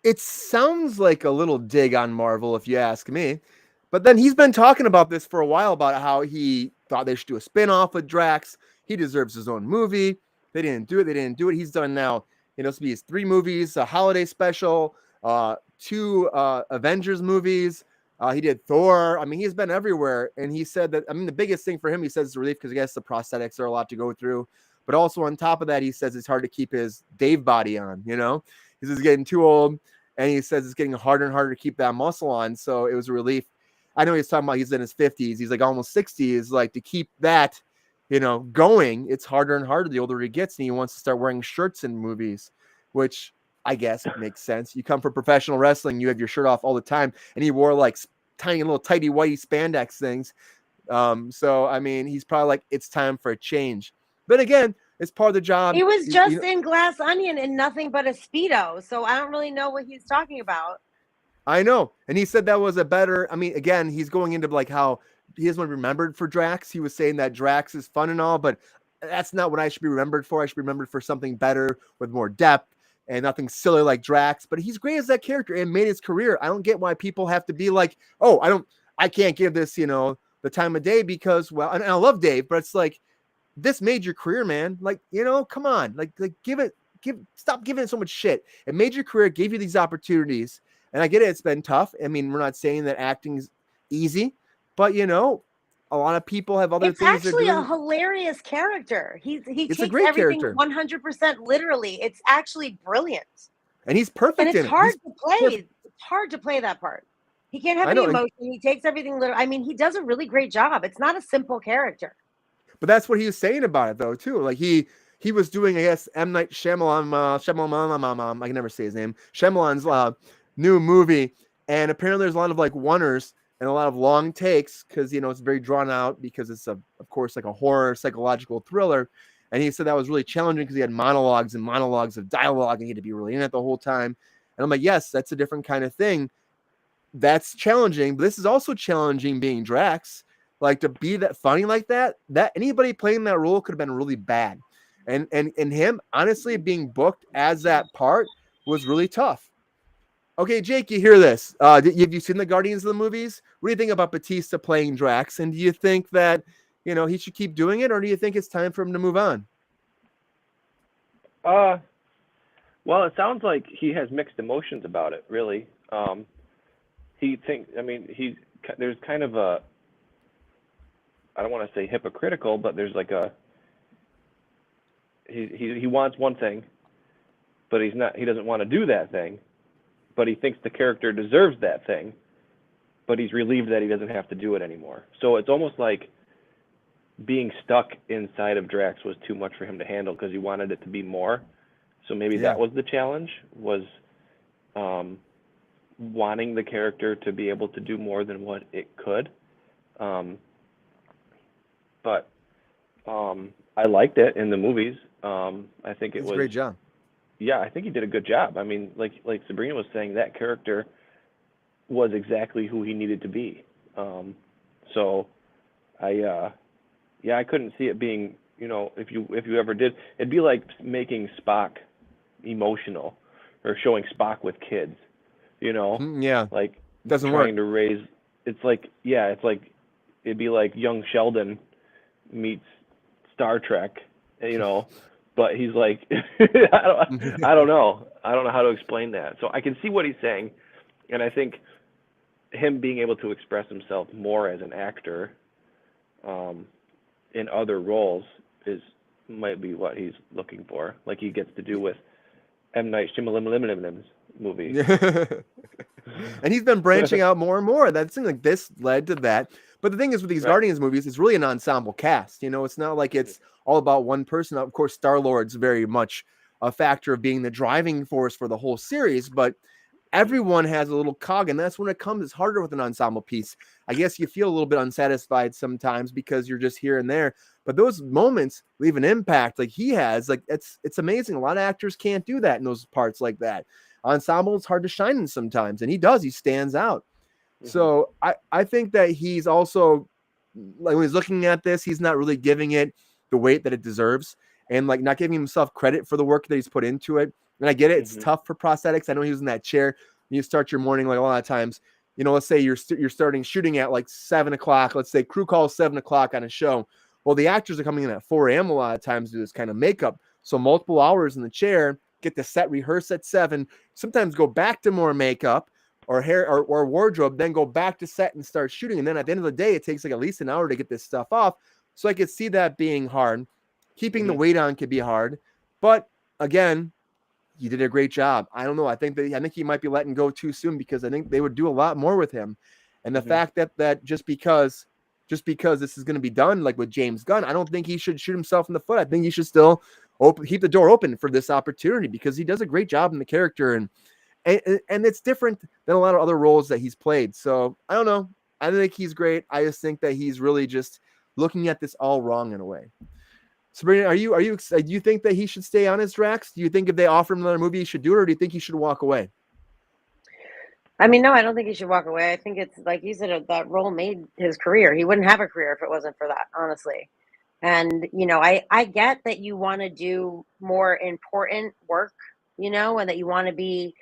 Speaker 1: It sounds like a little dig on Marvel, if you ask me. But then he's been talking about this for a while, about how he thought they should do a spin-off with Drax. He deserves his own movie. They didn't do it. He's done now, it's be his 3 movies, a holiday special, 2 Avengers movies. He did Thor. I mean, he's been everywhere. And he said that, the biggest thing for him, he says, is relief, because I guess the prosthetics are a lot to go through. But also on top of that, he says it's hard to keep his Dave body on, He's just getting too old. And he says it's getting harder and harder to keep that muscle on. So it was a relief. I know he's talking about he's in his 50s. He's like almost 60. Is like, to keep that, going, it's harder and harder the older he gets. And he wants to start wearing shirts in movies, which I guess makes sense. You come from professional wrestling, you have your shirt off all the time. And he wore like tiny little tighty whitey spandex things. So, he's probably like, it's time for a change. But again, it's part of the job.
Speaker 2: He was just in Glass Onion in nothing but a Speedo. So I don't really know what he's talking about.
Speaker 1: I know. And he said that was a better, again, he's going into like how he doesn't want to be remembered for Drax. He was saying that Drax is fun and all, but that's not what I should be remembered for. I should be remembered for something better with more depth and nothing silly like Drax. But he's great as that character and made his career. I don't get why people have to be like, oh, I can't give this, the time of day because, well, and I love Dave, but it's like, this made your career, man. Like, come on, like stop giving it so much shit. It made your career, gave you these opportunities. And I get it. It's been tough. We're not saying that acting's easy, but a lot of people have other things.
Speaker 2: It's actually a hilarious character. He
Speaker 1: it's
Speaker 2: takes
Speaker 1: a great
Speaker 2: everything
Speaker 1: character.
Speaker 2: 100% literally. It's actually brilliant.
Speaker 1: And he's perfect.
Speaker 2: And it's
Speaker 1: in
Speaker 2: hard
Speaker 1: it.
Speaker 2: to play. It's hard to play that part. He can't have any emotion. He takes everything literally. He does a really great job. It's not a simple character.
Speaker 1: But that's what he was saying about it, though, too. Like he was doing, I guess, M. Night Shyamalan, I can never say his name, Shyamalan's new movie, and apparently there's a lot of like oneers and a lot of long takes because it's very drawn out because it's of course like a horror psychological thriller. And he said that was really challenging because he had monologues of dialogue and he had to be really in it the whole time. And I'm like, yes, that's a different kind of thing. That's challenging, but this is also challenging being Drax. Like, to be that funny like that anybody playing that role could have been really bad. And him, honestly, being booked as that part was really tough. Okay, Jake, you hear this. Have you seen the Guardians of the movies? What do you think about Bautista playing Drax? And do you think that, he should keep doing it, or do you think it's time for him to move on?
Speaker 3: Well, it sounds like he has mixed emotions about it, really. There's kind of a, I don't want to say hypocritical, but there's like he wants one thing, but he doesn't want to do that thing, but he thinks the character deserves that thing, but he's relieved that he doesn't have to do it anymore. So it's almost like being stuck inside of Drax was too much for him to handle because he wanted it to be more. So maybe that was the challenge, was wanting the character to be able to do more than what it could. But I liked it in the movies. I think it was a
Speaker 1: great job.
Speaker 3: Yeah, I think he did a good job. Like Sabrina was saying, that character was exactly who he needed to be. So I couldn't see it being, if you ever did, it'd be like making Spock emotional or showing Spock with kids,
Speaker 1: Yeah.
Speaker 3: like
Speaker 1: doesn't
Speaker 3: trying
Speaker 1: work.
Speaker 3: to raise. It's like it'd be like young Sheldon meets Star Trek, but he's like, I don't know how to explain that. So I can see what he's saying, and I think him being able to express himself more as an actor in other roles might be what he's looking for, like he gets to do with M. Night Shyamalan's movie.
Speaker 1: And he's been branching out more and more. That seems like this led to that. But the thing is, with these Guardians movies, it's really an ensemble cast. It's not like it's all about one person. Of course, Star-Lord's very much a factor of being the driving force for the whole series, but everyone has a little cog, and that's when it comes. It's harder with an ensemble piece. I guess you feel a little bit unsatisfied sometimes because you're just here and there, but those moments leave an impact like he has. Like it's amazing. A lot of actors can't do that in those parts like that. Ensemble, it's hard to shine in sometimes, and he does. He stands out. So I think that he's also, like, when he's looking at this, he's not really giving it the weight that it deserves, and like not giving himself credit for the work that he's put into it. And I get it; it's tough for prosthetics. I know he was in that chair. When you start your morning, like a lot of times, let's say you're starting shooting at like 7 o'clock. Let's say crew calls 7 o'clock on a show. Well, the actors are coming in at 4 a.m. a lot of times to do this kind of makeup. So multiple hours in the chair, get the set, rehearse at 7, sometimes go back to more makeup or hair or wardrobe, then go back to set and start shooting. And then at the end of the day, it takes like at least an hour to get this stuff off. So I could see that being hard. Keeping the weight on could be hard. But again, he did a great job. I don't know. I think he might be letting go too soon, because I think they would do a lot more with him. And the fact that just because this is going to be done, like with James Gunn, I don't think he should shoot himself in the foot. I think he should still keep the door open for this opportunity, because he does a great job in the character, and it's different than a lot of other roles that he's played. So I don't know. I think he's great. I just think that he's really just looking at this all wrong in a way. Sabrina, do you think that he should stay on as Drax? Do you think if they offer him another movie, he should do it, or do you think he should walk away?
Speaker 2: I mean, no, I don't think he should walk away. I think it's like you said, that role made his career. He wouldn't have a career if it wasn't for that, honestly. And, I get that you want to do more important work, and that you want to be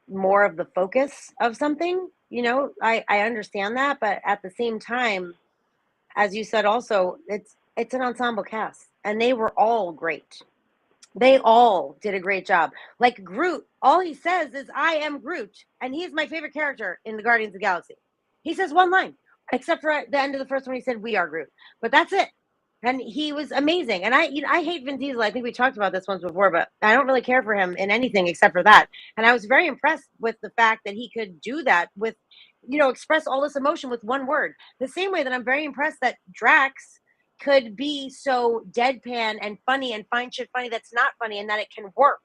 Speaker 2: more of the focus of something, I understand that. But at the same time, as you said, also, it's an ensemble cast, and they were all great. They all did a great job. Like Groot, all he says is, "I am Groot," and he's my favorite character in the Guardians of the Galaxy. He says one line, except for at the end of the first one, he said, "We are Groot," but that's it. And he was amazing. And I hate Vin Diesel. I think we talked about this once before, but I don't really care for him in anything except for that. And I was very impressed with the fact that he could do that with, express all this emotion with one word. The same way that I'm very impressed that Drax could be so deadpan and funny and find shit funny that's not funny, and that it can work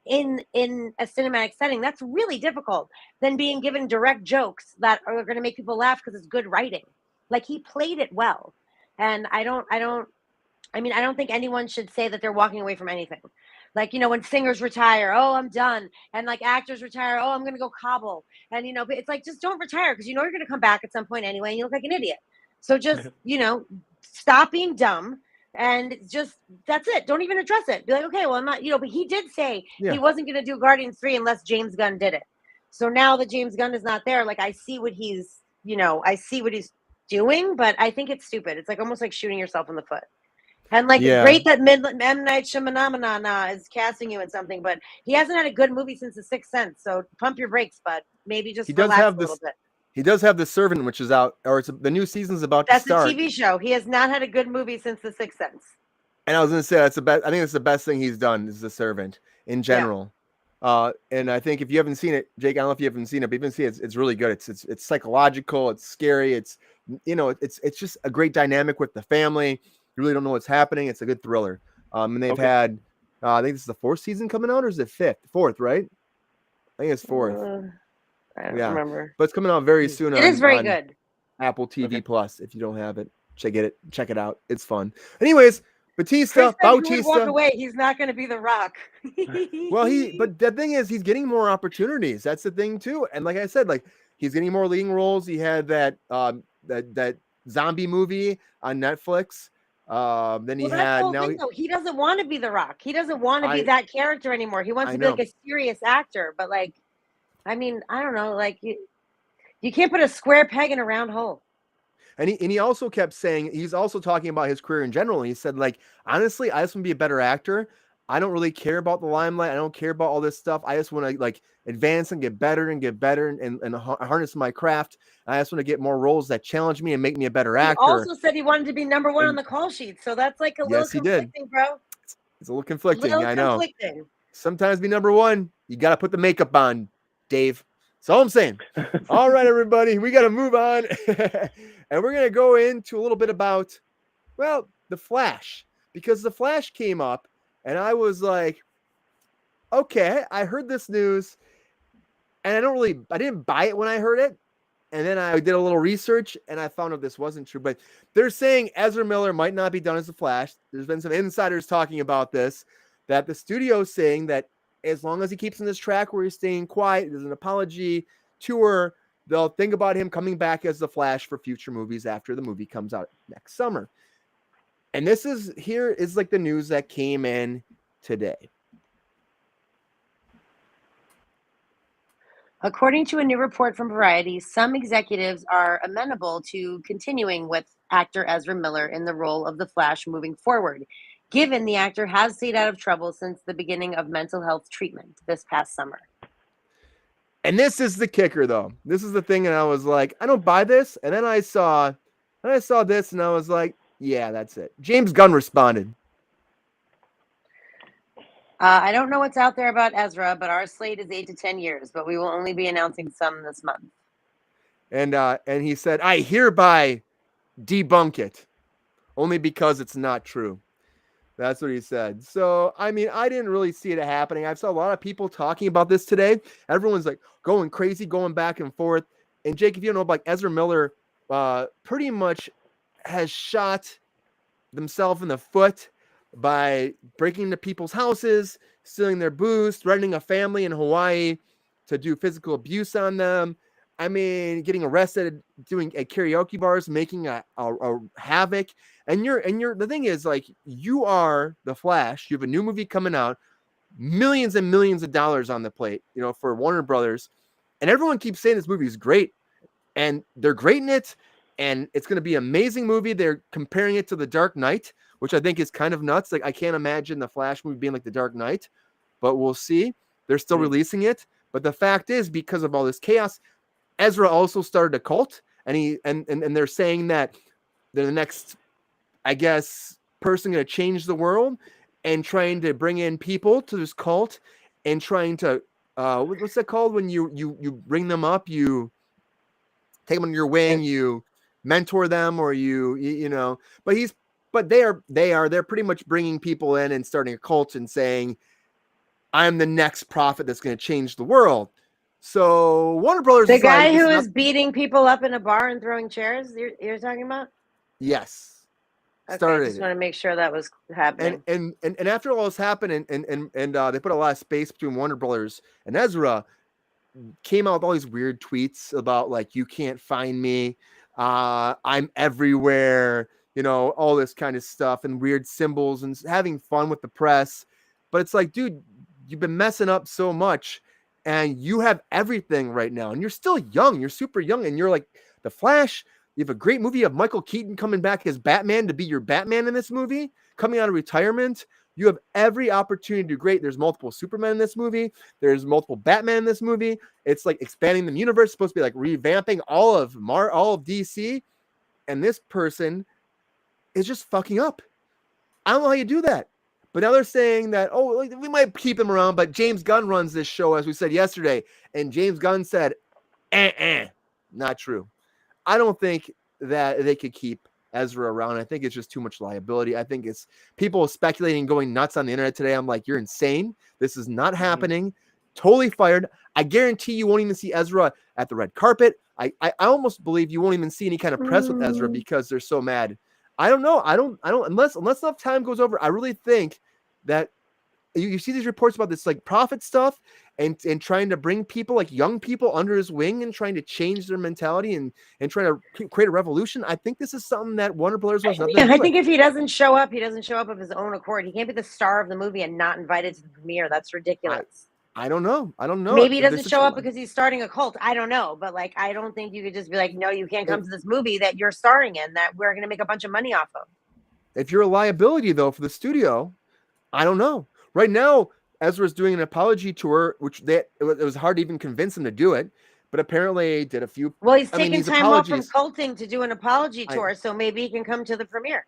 Speaker 2: in a cinematic setting. That's really difficult than being given direct jokes that are going to make people laugh because it's good writing. Like, he played it well. And I don't think anyone should say that they're walking away from anything. Like, when singers retire, oh, I'm done. And like actors retire, oh, I'm going to go cobble. And, but it's like, just don't retire, because you're going to come back at some point anyway, and you look like an idiot. So just, stop being dumb, and just, that's it. Don't even address it. Be like, okay, well, I'm not, but he did say he wasn't going to do Guardians 3 unless James Gunn did it. So now that James Gunn is not there, like, I see what he's doing, but I think it's stupid. It's like almost like shooting yourself in the foot. And like, great that M. Night Shyamalan is casting you in something, but he hasn't had a good movie since The Sixth Sense. So pump your brakes, bud. Maybe just relax a little bit.
Speaker 1: He does have The Servant, which is out, or the new season's about to start.
Speaker 2: That's a TV show. He has not had a good movie since The Sixth Sense.
Speaker 1: And I was going to say, I think it's the best thing he's done is The Servant in general. Yeah. And I think if you haven't seen it, Jake, I don't know if you haven't seen it, but even see it, it's really good. It's psychological. It's scary. It's just a great dynamic with the family. You really don't know what's happening. It's a good thriller. And they've had, I think this is the 4th season coming out, or is it 5th? 4th, right? I think it's 4th.
Speaker 2: I don't remember.
Speaker 1: But it's coming out very soon.
Speaker 2: It is very good.
Speaker 1: Apple TV Plus. If you don't have it, check it out. It's fun. Anyways, Bautista.
Speaker 2: Walk away. He's not going to be The Rock.
Speaker 1: Well, but the thing is, he's getting more opportunities. That's the thing too. And like I said, like, he's getting more leading roles. He had that zombie movie on Netflix. Then he had
Speaker 2: he doesn't want to be The Rock. He doesn't want to be that character anymore. He wants to be like a serious actor. But like, I mean, I don't know. Like, you can't put a square peg in a round hole.
Speaker 1: And he also kept saying, he's also talking about his career in general. And he said, like, honestly, I just want to be a better actor. I don't really care about the limelight. I don't care about all this stuff. I just want to like advance and get better and harness my craft. I just want to get more roles that challenge me and make me a better actor.
Speaker 2: He also said he wanted to be number one on the call sheet. So that's like a little conflicting, bro.
Speaker 1: It's a little conflicting. I know.
Speaker 2: Conflicting.
Speaker 1: Sometimes be number one. You got to put the makeup on, Dave. That's all I'm saying. All right, everybody, we got to move on. And we're going to go into a little bit about, well, The Flash, because The Flash came up and I was like, okay, I heard this news and I didn't buy it when I heard it. And then I did a little research and I found out this wasn't true, but they're saying Ezra Miller might not be done as The Flash. There's been some insiders talking about this, that the studio's saying that as long as he keeps in this track where he's staying quiet, there's an apology tour, they'll think about him coming back as The Flash for future movies after the movie comes out next summer. And here is like the news that came in today.
Speaker 2: According to a new report from Variety, some executives are amenable to continuing with actor Ezra Miller in the role of the Flash moving forward, given the actor has stayed out of trouble since the beginning of mental health treatment this past summer.
Speaker 1: And this is the kicker, though. This is the thing, and I was like, I don't buy this. And then I saw this, and I was like, yeah, that's it. James Gunn responded.
Speaker 2: I don't know what's out there about Ezra, but our slate is 8 to 10 years, but we will only be announcing some this month.
Speaker 1: And he said, I hereby debunk it, only because it's not true. That's what he said. So, I mean, I didn't really see it happening. I saw a lot of people talking about this today. Everyone's like going crazy, going back and forth. And Jake, if you don't know, like Ezra Miller pretty much has shot themselves in the foot by breaking into people's houses, stealing their booze, threatening a family in Hawaii to do physical abuse on them. I mean, getting arrested, doing at karaoke bars, making a havoc. And the thing is, like, you are the Flash. You have a new movie coming out, millions and millions of dollars on the plate, for Warner Brothers. And everyone keeps saying this movie is great. And they're great in it. And it's going to be an amazing movie. They're comparing it to The Dark Knight, which I think is kind of nuts. Like, I can't imagine the Flash movie being like The Dark Knight, but we'll see. They're still releasing it. But the fact is, because of all this chaos, Ezra also started a cult, and they're saying that they're the next, I guess, person going to change the world, and trying to bring in people to this cult, and trying to what's that called when you bring them up, you take them under your wing, you mentor them, or but they're pretty much bringing people in and starting a cult and saying, I'm the next prophet that's going to change the world. So Warner Brothers,
Speaker 2: the guy who is beating people up in a bar and throwing chairs, you're talking about?
Speaker 1: Yes.
Speaker 2: Okay, I just want to make sure that was happening.
Speaker 1: And after all this happened, and they put a lot of space between Warner Brothers and Ezra, came out with all these weird tweets about, like, you can't find me, I'm everywhere, all this kind of stuff, and weird symbols, and having fun with the press. But it's like, dude, you've been messing up so much, and you have everything right now, and you're still young. You're super young, and you're like the Flash. You have a great movie. You have Michael Keaton coming back as Batman to be your Batman in this movie, coming out of retirement. You have every opportunity to do great. There's multiple Supermen in this movie. There's multiple Batman in this movie. It's like expanding the universe. It's supposed to be like revamping all of DC, and this person is just fucking up. I don't know how you do that. But now they're saying that, we might keep him around, but James Gunn runs this show, as we said yesterday. And James Gunn said, not true. I don't think that they could keep Ezra around. I think it's just too much liability. I think it's people speculating, going nuts on the internet today. I'm like, you're insane. This is not happening. Totally fired. I guarantee you won't even see Ezra at the red carpet. I almost believe you won't even see any kind of press with Ezra because they're so mad. I don't know. I don't unless enough time goes over. I really think that you see these reports about this like prophet stuff and trying to bring people, like young people, under his wing and trying to change their mentality and trying to create a revolution. I think this is something that Warner Brothers wants nothing to do
Speaker 2: I think if he doesn't show up of his own accord. He can't be the star of the movie and not invited to the premiere. That's ridiculous.
Speaker 1: I don't know.
Speaker 2: Maybe he
Speaker 1: There's
Speaker 2: doesn't
Speaker 1: such
Speaker 2: show
Speaker 1: a
Speaker 2: up
Speaker 1: lot.
Speaker 2: because he's starting a cult. I don't know. But like, I don't think you could just be like, no, you can't come to this movie that you're starring in that we're going to make a bunch of money off of.
Speaker 1: If you're a liability though for the studio, I don't know. Right now, Ezra's doing an apology tour, which it was hard to even convince him to do it, but apparently did a few.
Speaker 2: Well, he's
Speaker 1: I mean,
Speaker 2: taking
Speaker 1: these
Speaker 2: time off from
Speaker 1: apologies,
Speaker 2: culting to do an apology tour, so maybe he can come to the premiere.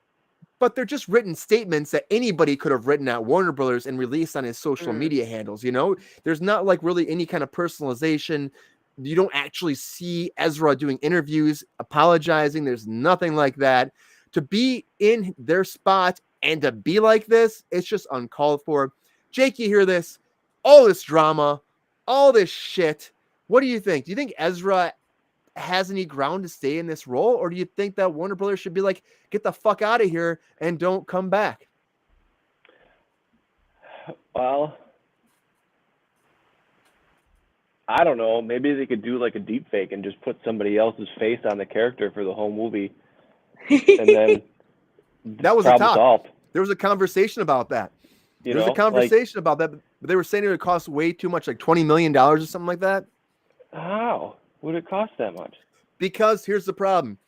Speaker 1: but they're just written statements that anybody could have written at Warner Brothers and released on his social media handles. You know, there's not like really any kind of personalization. You don't actually see Ezra doing interviews, apologizing. There's nothing like that. To be in their spot and to be like this, it's just uncalled for. Jake, you hear this? All this drama, all this shit. What do you think? Do you think Ezra has any ground to stay in this role, or do you think that Warner Brothers should be like, get the fuck out of here and don't come back?
Speaker 3: Well, I don't know. Maybe they could do like a deep fake and just put somebody else's face on the character for the whole movie, and then
Speaker 1: that was
Speaker 3: problem solved.
Speaker 1: There was a conversation about that. There was a conversation about that, but they were saying it would cost way too much, like $20 million or something like that.
Speaker 3: How would it cost that much? Because
Speaker 1: here's the problem.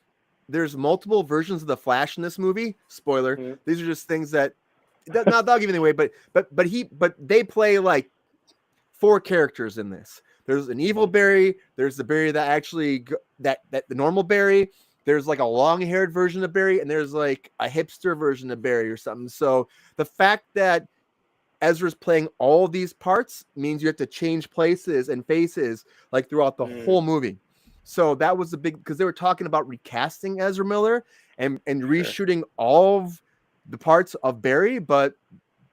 Speaker 1: There's multiple versions of the Flash in this movie. Spoiler.
Speaker 3: Mm-hmm.
Speaker 1: These are just things that not they'll give anything away, but they play like 4 characters in this. There's an evil Barry. There's the Barry that actually that the normal Barry. There's like a long-haired version of Barry, and there's like a hipster version of Barry or something. So the fact that Ezra's playing all these parts means you have to change places and faces like throughout the whole movie. So that was the big, because they were talking about recasting Ezra Miller and reshooting all of the parts of Barry, but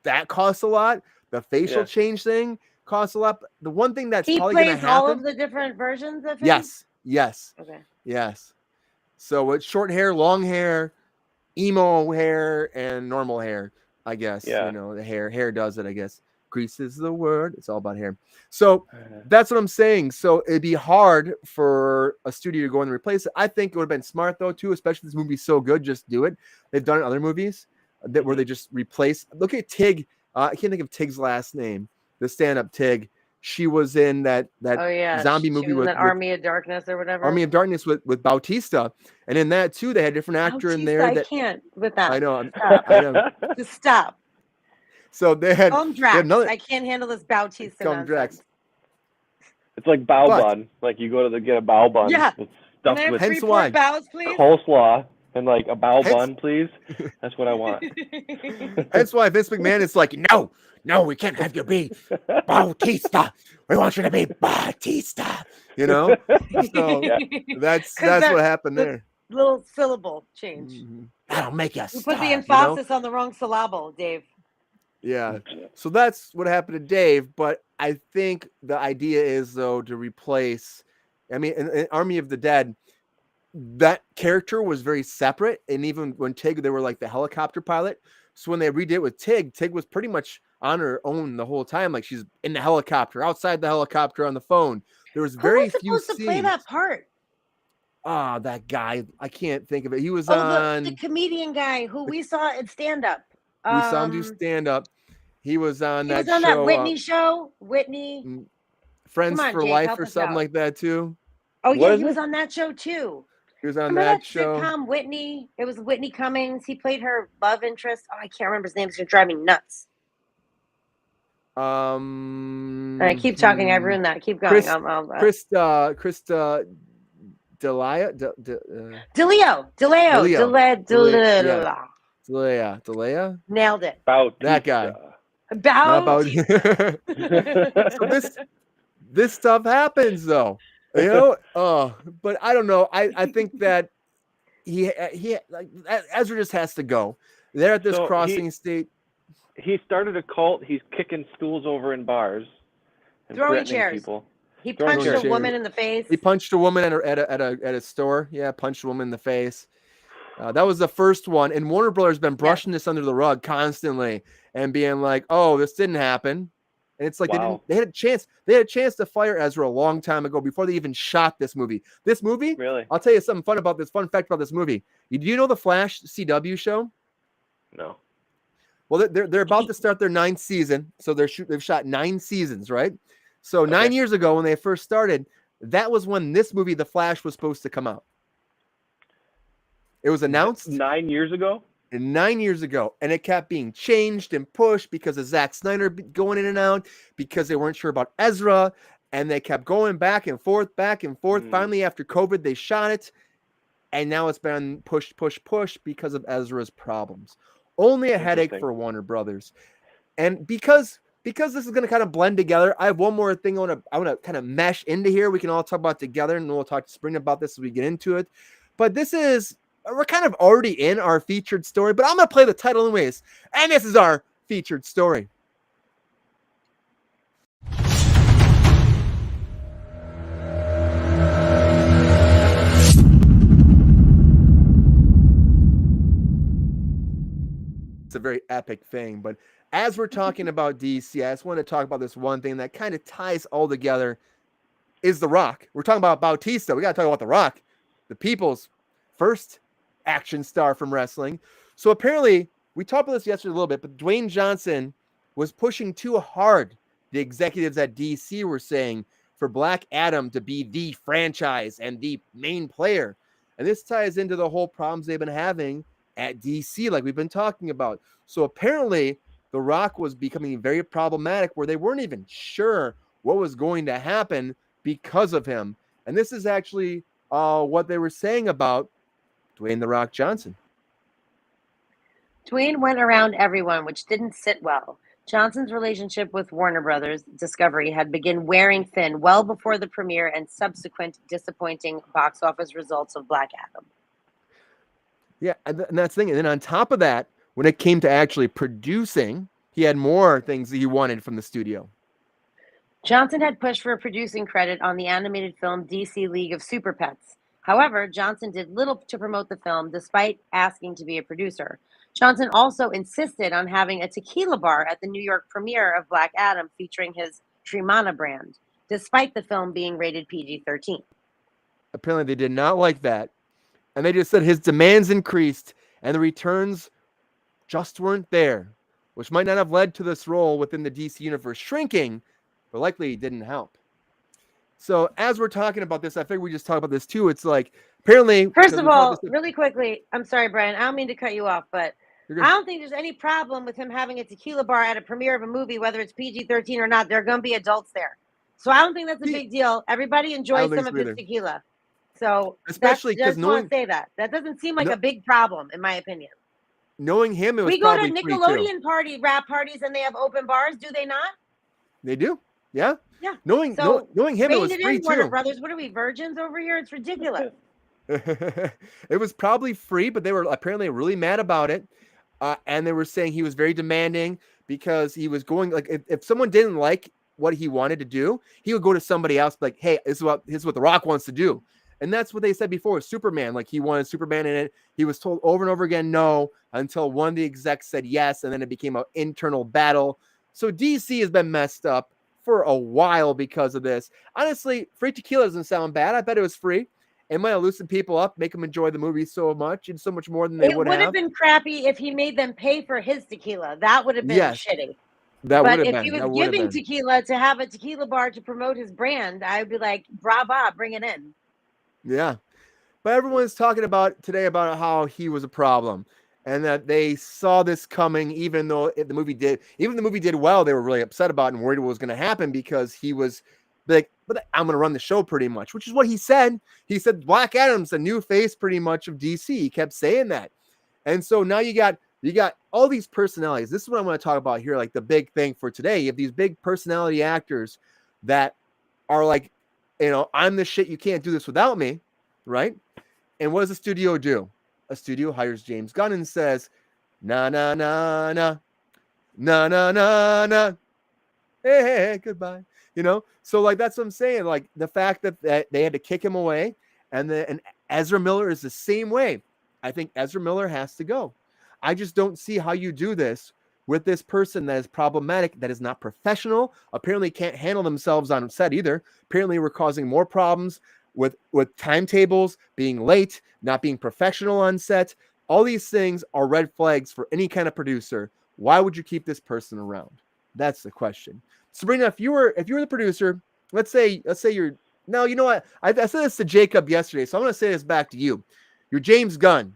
Speaker 1: that costs a lot. The facial change thing costs a lot. The one thing that's probably going to happen. He plays
Speaker 2: all of the different versions of him?
Speaker 1: Yes.
Speaker 2: Okay.
Speaker 1: Yes. So it's short hair, long hair, emo hair, and normal hair, I guess.
Speaker 3: Yeah.
Speaker 1: You know, the hair does it, I guess. Grease is the word. It's all about hair. So that's what I'm saying. So it'd be hard for a studio to go and replace it. I think it would have been smart, though, too, especially this movie's so good. Just do it. They've done it in other movies where they just replace. Look at Tig. I can't think of Tig's last name. The stand-up Tig. She was in that zombie movie with
Speaker 2: Army of Darkness or whatever.
Speaker 1: Army of Darkness with Bautista, and in that too, they had a different actor in there.
Speaker 2: I can't with that.
Speaker 1: I know.
Speaker 2: Stop.
Speaker 1: I know.
Speaker 2: Just stop.
Speaker 1: So they had.
Speaker 2: I can't handle this Bautista nonsense.
Speaker 3: It's like bao bun. Like you go to get a bao bun.
Speaker 2: Yeah.
Speaker 3: With stuffed with
Speaker 1: hence why
Speaker 2: bows, please?
Speaker 3: Coleslaw and like a bao bun, please. That's what I want.
Speaker 1: That's why Vince McMahon is like, no, we can't have you be Bautista. We want you to be Bautista. You know, so that's what happened there.
Speaker 2: Little syllable change.
Speaker 1: That'll make you.
Speaker 2: You put the emphasis on the wrong syllable, Dave.
Speaker 1: Yeah. So that's what happened to Dave. But I think the idea is though to replace. I mean, in Army of the Dead, that character was very separate, and even when Tig, they were like the helicopter pilot. So when they redid it with Tig was pretty much on her own the whole time. Like she's in the helicopter, outside the helicopter, on the phone. There was very few scenes.
Speaker 2: Who was supposed to play that part?
Speaker 1: That guy. I can't think of it. He was
Speaker 2: the comedian guy who we saw at stand up.
Speaker 1: We saw him do stand up. He was on that show.
Speaker 2: That Whitney show. Whitney.
Speaker 1: Friends for Jake, Life or something like that too.
Speaker 2: Oh yeah, he was on that show too.
Speaker 1: He was on that show.
Speaker 2: Sitcom Whitney. It was Whitney Cummings. He played her love interest. Oh, I can't remember his name. It's gonna drive me nuts. I keep talking. I ruined that. Keep going.
Speaker 1: Krista Delia. Delia.
Speaker 2: Nailed it.
Speaker 1: That guy. So this stuff happens though. You know, but I don't know. I think that he like Ezra just has to go. They're at this crossing state.
Speaker 3: He started a cult. He's kicking stools over in bars, and
Speaker 2: throwing chairs.
Speaker 3: People.
Speaker 2: He punched a woman in the face.
Speaker 1: He punched a woman at a store. Yeah, punched a woman in the face. That was the first one. And Warner Brothers has been brushing this under the rug constantly and being like, "Oh, this didn't happen." And it's like they had a chance. They had a chance to fire Ezra a long time ago before they even shot this movie. This movie,
Speaker 3: really?
Speaker 1: I'll tell you something fun about this. Fun fact about this movie. Do you know the Flash CW show?
Speaker 3: No.
Speaker 1: Well, they're about to start their 9th season, so they've shot 9 seasons, right? So 9 years ago when they first started, that was when this movie, The Flash, was supposed to come out. It was announced
Speaker 3: 9 years ago.
Speaker 1: 9 years ago, and it kept being changed and pushed because of Zack Snyder going in and out, because they weren't sure about Ezra, and they kept going back and forth. Finally, after COVID, they shot it, and now it's been pushed because of Ezra's problems. Only a headache for Warner Brothers. And because this is going to kind of blend together, I have one more thing I want to kind of mesh into here. We can all talk about together, and we'll talk to Spring about this as we get into it. But we're kind of already in our featured story, but I'm going to play the title anyways. And this is our featured story. It's a very epic thing, but as we're talking about DC, I just want to talk about this one thing that kind of ties all together is The Rock. We're talking about Bautista. We got to talk about The Rock, the people's first action star from wrestling. So apparently, we talked about this yesterday a little bit, but Dwayne Johnson was pushing too hard. The executives at DC were saying for Black Adam to be the franchise and the main player. And this ties into the whole problems they've been having at DC, like we've been talking about. So apparently, The Rock was becoming very problematic, where they weren't even sure what was going to happen because of him. And this is actually what they were saying about Dwayne "The Rock" Johnson.
Speaker 2: Dwayne went around everyone, which didn't sit well. Johnson's relationship with Warner Brothers Discovery had begun wearing thin well before the premiere and subsequent disappointing box office results of Black Adam.
Speaker 1: Yeah, and that's the thing. And then on top of that, when it came to actually producing, he had more things that he wanted from the studio.
Speaker 2: Johnson had pushed for a producing credit on the animated film DC League of Super Pets. However, Johnson did little to promote the film despite asking to be a producer. Johnson also insisted on having a tequila bar at the New York premiere of Black Adam featuring his Trimana brand, despite the film being rated PG-13.
Speaker 1: Apparently, they did not like that. And they just said his demands increased and the returns just weren't there, which might not have led to this role within the DC universe shrinking, but likely didn't help. So as we're talking about this, I figure we just talk about this too. It's like, apparently...
Speaker 2: First of all, really quickly, I'm sorry, Brian, I don't mean to cut you off, but
Speaker 1: I
Speaker 2: don't think there's any problem with him having a tequila bar at a premiere of a movie, whether it's PG-13 or not. There are going to be adults there. So I don't think that's a big deal. Everybody enjoys some of his tequila. So
Speaker 1: especially because
Speaker 2: want to say that doesn't seem like a big problem, in my opinion.
Speaker 1: Knowing him, it was
Speaker 2: we go to Nickelodeon rap parties, and they have open bars. Do they not?
Speaker 1: They do. Yeah.
Speaker 2: Yeah.
Speaker 1: Knowing him, it was free
Speaker 2: Warner
Speaker 1: too.
Speaker 2: Brothers, what are we, virgins over here? It's ridiculous.
Speaker 1: It was probably free, but they were apparently really mad about it, and they were saying he was very demanding because he was going like if someone didn't like what he wanted to do, he would go to somebody else like, hey, this is what The Rock wants to do. And that's what they said before. Superman, like he wanted Superman in it. He was told over and over again no, until one of the execs said yes, and then it became an internal battle. So DC has been messed up for a while because of this. Honestly, free tequila doesn't sound bad. I bet it was free. It might have loosened people up, make them enjoy the movie so much and so much more than they would have.
Speaker 2: It would have been crappy if he made them pay for his tequila. That would have been shitty.
Speaker 1: That would have been.
Speaker 2: But if he was giving tequila to have a tequila bar to promote his brand, I would be like, brava, bring it in.
Speaker 1: Yeah. But everyone's talking about today about how he was a problem and that they saw this coming, even though the movie did well, they were really upset about it and worried what was going to happen because he was like, but I'm going to run the show pretty much, which is what he said. He said Black Adam's the new face pretty much of DC. He kept saying that. And so now you got all these personalities. This is what I'm going to talk about here. Like the big thing for today, you have these big personality actors that are like, I'm the shit. You can't do this without me. Right. And what does the studio do? A studio hires James Gunn and says, nah, nah, nah, nah, nah, nah, nah, nah. Hey, goodbye. So like, that's what I'm saying. Like the fact that they had to kick him away and Ezra Miller is the same way. I think Ezra Miller has to go. I just don't see how you do this with this person that is problematic, that is not professional, apparently can't handle themselves on set either. Apparently we're causing more problems with timetables, being late, not being professional on set. All these things are red flags for any kind of producer. Why would you keep this person around? That's the question. Sabrina, if you were the producer, let's say you're no, you know what? I said this to Jacob yesterday, so I'm going to say this back to you. You're James Gunn,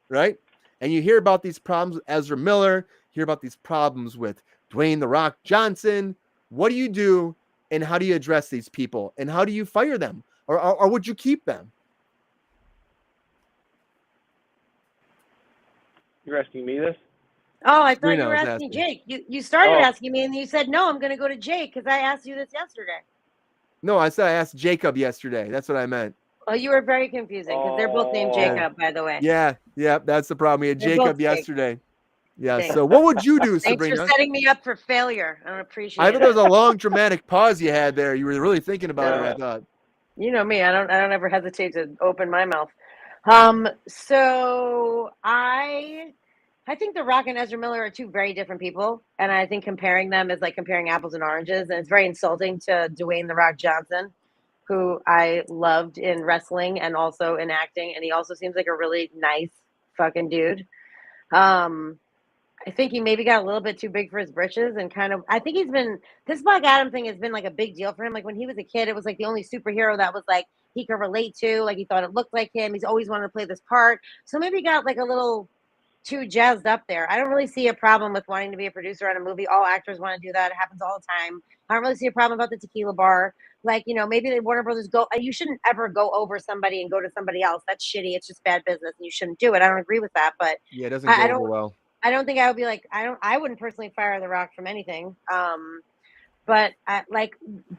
Speaker 1: right? And you hear about these problems with Ezra Miller, hear about these problems with Dwayne "The Rock" Johnson. What do you do, and how do you address these people, and how do you fire them, or would you keep them?
Speaker 3: You're asking me this?
Speaker 2: Oh, I thought
Speaker 1: Sabrina
Speaker 2: you were
Speaker 1: was
Speaker 2: asking
Speaker 1: asking.
Speaker 2: Jake. You started
Speaker 3: Oh.
Speaker 2: asking me, and you said no. I'm going to go to Jake because I asked you this yesterday.
Speaker 1: No, I said I asked Jacob yesterday. That's what I meant.
Speaker 2: Oh, you were very confusing because they're both named
Speaker 3: Oh.
Speaker 2: Jacob, by the way.
Speaker 1: Yeah, that's the problem. We had
Speaker 2: They're
Speaker 1: Jacob
Speaker 2: both Jake.
Speaker 1: yesterday. Yeah.
Speaker 2: Thanks.
Speaker 1: So what would you do,
Speaker 2: Thanks
Speaker 1: Sabrina?
Speaker 2: for setting me up for failure. I don't appreciate
Speaker 1: I
Speaker 2: it.
Speaker 1: thought there was a long dramatic pause you had there. You were really thinking about it, I thought.
Speaker 2: You know me. I don't ever hesitate to open my mouth. So I think The Rock and Ezra Miller are two very different people, and I think comparing them is like comparing apples and oranges, and it's very insulting to Dwayne "The Rock" Johnson, who I loved in wrestling and also in acting, and he also seems like a really nice fucking dude. I think he maybe got a little bit too big for his britches and kind of, I think this Black Adam thing has been like a big deal for him. Like when he was a kid, it was like the only superhero that was like, he could relate to, like he thought it looked like him. He's always wanted to play this part. So maybe he got like a little too jazzed up there. I don't really see a problem with wanting to be a producer on a movie. All actors want to do that. It happens all the time. I don't really see a problem about the tequila bar. Like, maybe the Warner Brothers you shouldn't ever go over somebody and go to somebody else. That's shitty. It's just bad business and you shouldn't do it. I don't agree with that, but
Speaker 1: Yeah, it doesn't go over well.
Speaker 2: I don't think I would be like, I wouldn't personally fire The Rock from anything. But like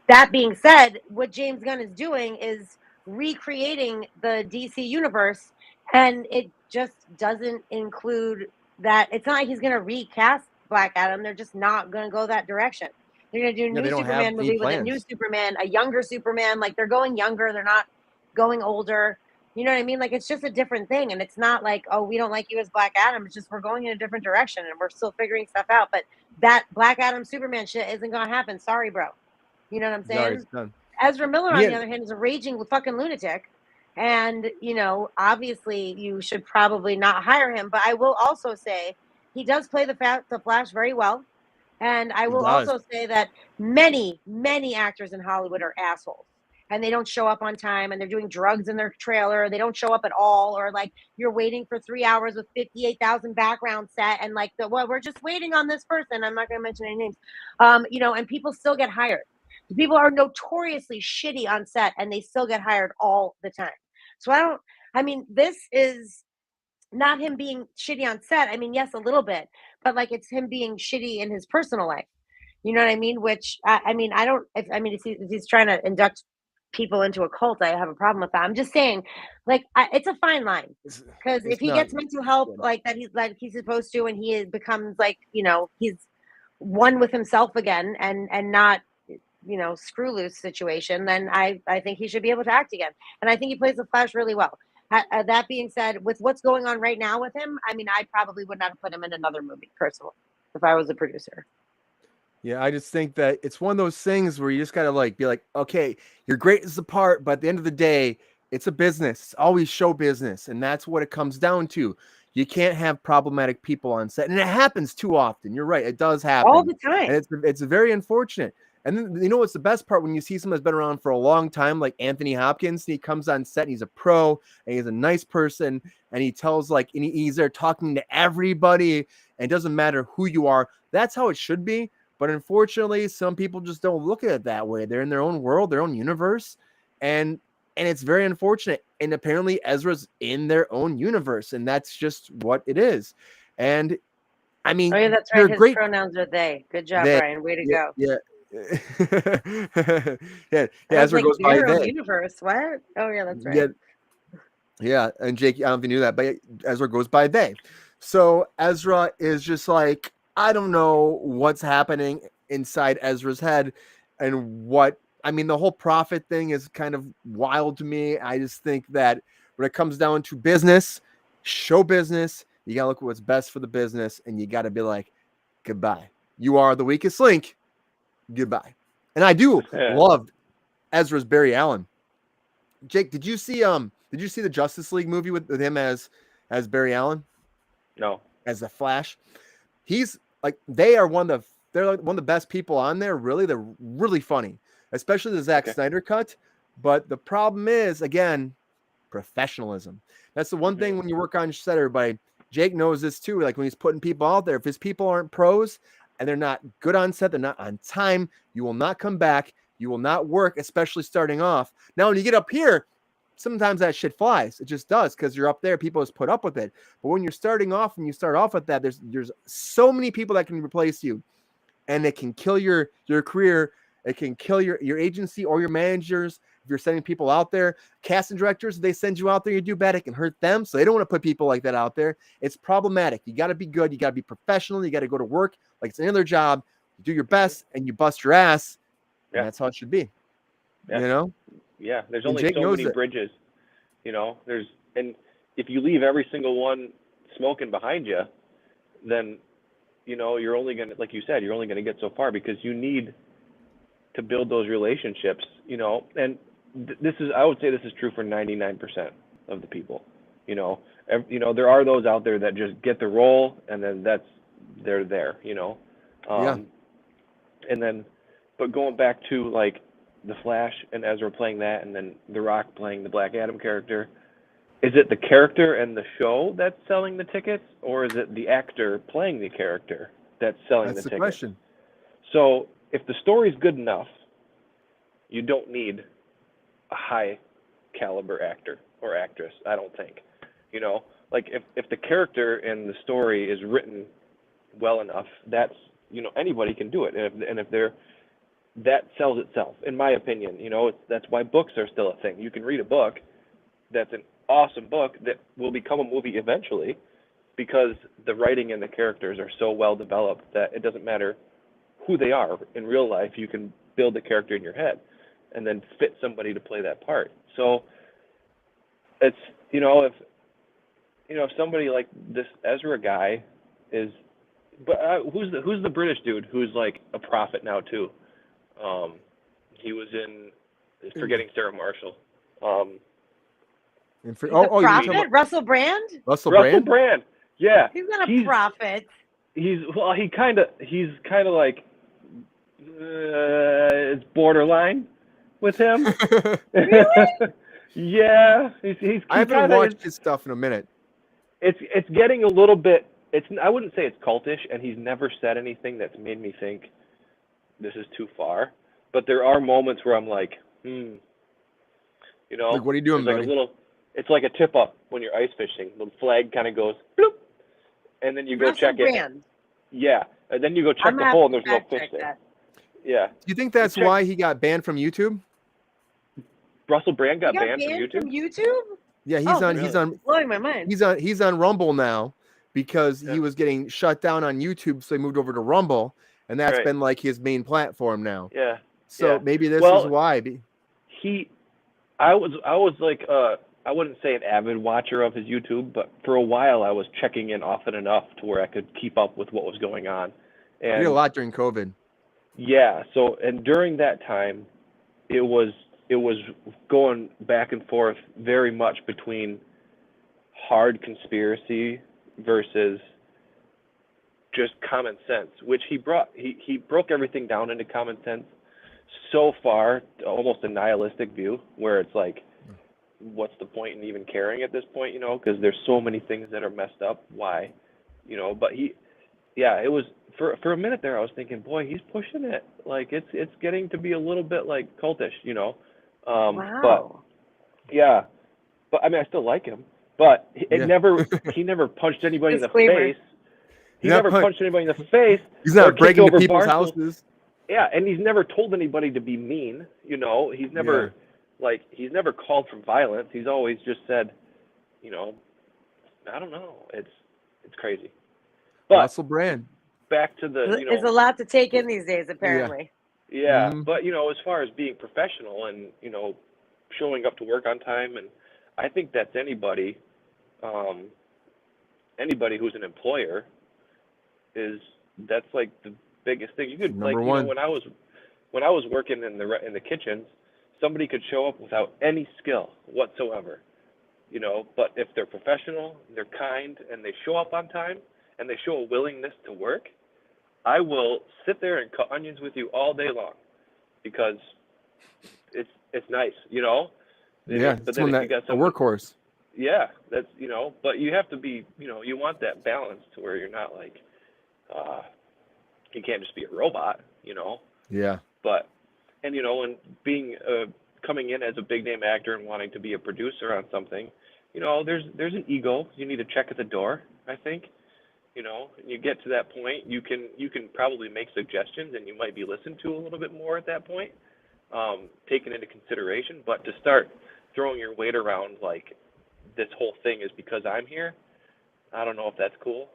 Speaker 2: that being said, what James Gunn is doing is recreating the DC universe, and it just doesn't include that. It's not like he's going to recast Black Adam. They're just not going to go that direction. They're going to do a new Superman movie with a new Superman, a younger Superman. Like they're going younger. They're not going older. You know what I mean? Like it's just a different thing. And it's not like, oh, we don't like you as Black Adam. It's just we're going in a different direction and we're still figuring stuff out. But that Black Adam Superman shit isn't gonna happen. Sorry, bro. You know what I'm saying? Ezra Miller, on the other hand, is a raging fucking lunatic. And, obviously you should probably not hire him. But I will also say he does play the Flash very well. And I will also say that many, many actors in Hollywood are assholes. And they don't show up on time and they're doing drugs in their trailer. They don't show up at all. Or like you're waiting for 3 hours with 58,000 background set. And like, we're just waiting on this person. I'm not going to mention any names. And people still get hired. People are notoriously shitty on set and they still get hired all the time. So this is not him being shitty on set. I mean, yes, a little bit, but like it's him being shitty in his personal life. You know what I mean? Which if he's trying to induct people into a cult, I have a problem with that. I'm just saying, like, it's a fine line because if he gets mental help like he's supposed to, and he becomes like, he's one with himself again and not, screw loose situation, then I think he should be able to act again. And I think he plays the Flash really well. That being said, with what's going on right now with him, I mean, I probably would not have put him in another movie personally if I was a producer.
Speaker 1: Yeah, I just think that it's one of those things where you just gotta like be like, okay, you're great as a part, but at the end of the day, it's a business. It's always show business, and that's what it comes down to. You can't have problematic people on set, and it happens too often. You're right; it does happen
Speaker 2: all the time,
Speaker 1: and it's very unfortunate. And then what's the best part when you see someone that's been around for a long time, like Anthony Hopkins, and he comes on set and he's a pro and he's a nice person, and he tells and he's there talking to everybody, and it doesn't matter who you are. That's how it should be. But unfortunately, some people just don't look at it that way. They're in their own world, their own universe, and it's very unfortunate. And apparently Ezra's in their own universe, and that's just what it is. And I mean,
Speaker 2: oh yeah, that's right. His pronouns are they. Good job, Brian. Way to go.
Speaker 1: Yeah. Ezra goes by they.
Speaker 2: Universe. What? Oh yeah, that's right.
Speaker 1: Yeah, and Jake, I don't know if you knew that, but Ezra goes by they. So Ezra is just like, I don't know what's happening inside Ezra's head, and the whole prophet thing is kind of wild to me. I just think that when it comes down to business, show business, you gotta look at what's best for the business, and you gotta be like, goodbye. You are the weakest link. Goodbye. And I do love Ezra's Barry Allen. Jake, did you see the Justice League movie with him as Barry Allen?
Speaker 3: No.
Speaker 1: As the Flash? He's like they are they're like one of the best people on there. Really, they're really funny, especially the Zack Snyder cut. But the problem is, again, professionalism. That's the one thing when you work on set, everybody. Jake knows this too. Like when he's putting people out there, if his people aren't pros and they're not good on set, they're not on time, you will not come back. You will not work, especially starting off. Now, when you get up here, sometimes that shit flies. It just does because you're up there. People just put up with it. But when you're starting off and you start off with that, there's so many people that can replace you, and it can kill your career. It can kill your agency or your managers. If you're sending people out there, casting directors, they send you out there, you do bad, it can hurt them. So they don't want to put people like that out there. It's problematic. You got to be good. You got to be professional. You got to go to work like it's another job. You do your best and you bust your ass. Yeah. And that's how it should be. Yeah. You know?
Speaker 3: Yeah. There's only so many bridges, you know, and if you leave every single one smoking behind you, then, you know, you're only going to, like you said, you're only going to get so far because you need to build those relationships, you know, and I would say this is true for 99% of the people, you know, there are those out there that just get the role and then they're there, you know, and then, but going back to like the Flash and Ezra playing that, and then The Rock playing the Black Adam character, is it the character and the show that's selling the tickets, or is it the actor playing the character that's selling the tickets? That's the question. So if the story's good enough, you don't need a high caliber actor or actress, I don't think. You know, like if the character and the story is written well enough, that's, you know, anybody can do it. And if that sells itself, in my opinion. You know, that's why books are still a thing. You can read a book that's an awesome book that will become a movie eventually because the writing and the characters are so well developed that it doesn't matter who they are in real life. You can build a character in your head and then fit somebody to play that part. So it's, you know, if somebody like this Ezra guy is, but who's the British dude who's like a prophet now too? He was in, forgetting Sarah Marshall.
Speaker 2: Prophet? Russell Brand?
Speaker 1: Russell
Speaker 3: Brand. Yeah.
Speaker 2: He's not a prophet.
Speaker 3: He's kind of like, it's borderline with him.
Speaker 2: Really?
Speaker 3: Yeah.
Speaker 1: I haven't watched his stuff in a minute.
Speaker 3: It's getting a little bit, I wouldn't say it's cultish, and he's never said anything that's made me think this is too far. But there are moments where I'm like, you know,
Speaker 1: like, what are you doing,
Speaker 3: buddy? It's like a tip up when you're ice fishing. The flag kind of goes bloop, and then you go check it. Yeah, and then you go check the hole, and there's no fish there. Yeah.
Speaker 1: Do you think that's why he got banned from YouTube?
Speaker 3: Russell Brand got banned from YouTube?
Speaker 1: Yeah, he's on
Speaker 2: blowing my mind.
Speaker 1: He's on Rumble now because he was getting shut down on YouTube, so he moved over to Rumble, and that's been like his main platform now.
Speaker 3: Yeah.
Speaker 1: So maybe this is why.
Speaker 3: I was like I wouldn't say an avid watcher of his YouTube, but for a while I was checking in often enough to where I could keep up with what was going on. And
Speaker 1: I did a lot during COVID.
Speaker 3: Yeah. So, and during that time, it was going back and forth very much between hard conspiracy versus just common sense, which he broke everything down into common sense so far, almost a nihilistic view, where it's like, what's the point in even caring at this point, you know, because there's so many things that are messed up. Why, you know? But it was for a minute there, I was thinking, boy, he's pushing it. Like it's getting to be a little bit like cultish, you know.
Speaker 2: Wow.
Speaker 3: But I mean, I still like him, but he never punched anybody in the face. He never punched anybody in the face.
Speaker 1: He's not breaking into people's houses.
Speaker 3: Yeah, and he's never told anybody to be mean, you know. He's never he's never called for violence. He's always just said, you know, I don't know. It's crazy. But
Speaker 1: Russell Brand.
Speaker 3: Back to the, you know,
Speaker 2: there's a lot to take in these days, apparently.
Speaker 3: Yeah. But, you know, as far as being professional and, you know, showing up to work on time, and I think that's anybody who's an employer that's like the biggest thing. You could, like, you know, when I was working in the kitchens, somebody could show up without any skill whatsoever, you know, but if they're professional, they're kind, and they show up on time, and they show a willingness to work, I will sit there and cut onions with you all day long because it's nice, you know.
Speaker 1: Yeah,
Speaker 3: But
Speaker 1: it's
Speaker 3: then
Speaker 1: one
Speaker 3: if
Speaker 1: that
Speaker 3: you got
Speaker 1: a
Speaker 3: something,
Speaker 1: workhorse.
Speaker 3: yeah, that's, you know. But you have to be, you know, you want that balance to where you're not like, you can't just be a robot, you know.
Speaker 1: Yeah.
Speaker 3: But, and you know, and being coming in as a big name actor and wanting to be a producer on something, you know, there's an ego you need to check at the door, I think. You know, and you get to that point, you can probably make suggestions, and you might be listened to a little bit more at that point, taken into consideration. But to start throwing your weight around like this whole thing is because I'm here, I don't know if that's cool.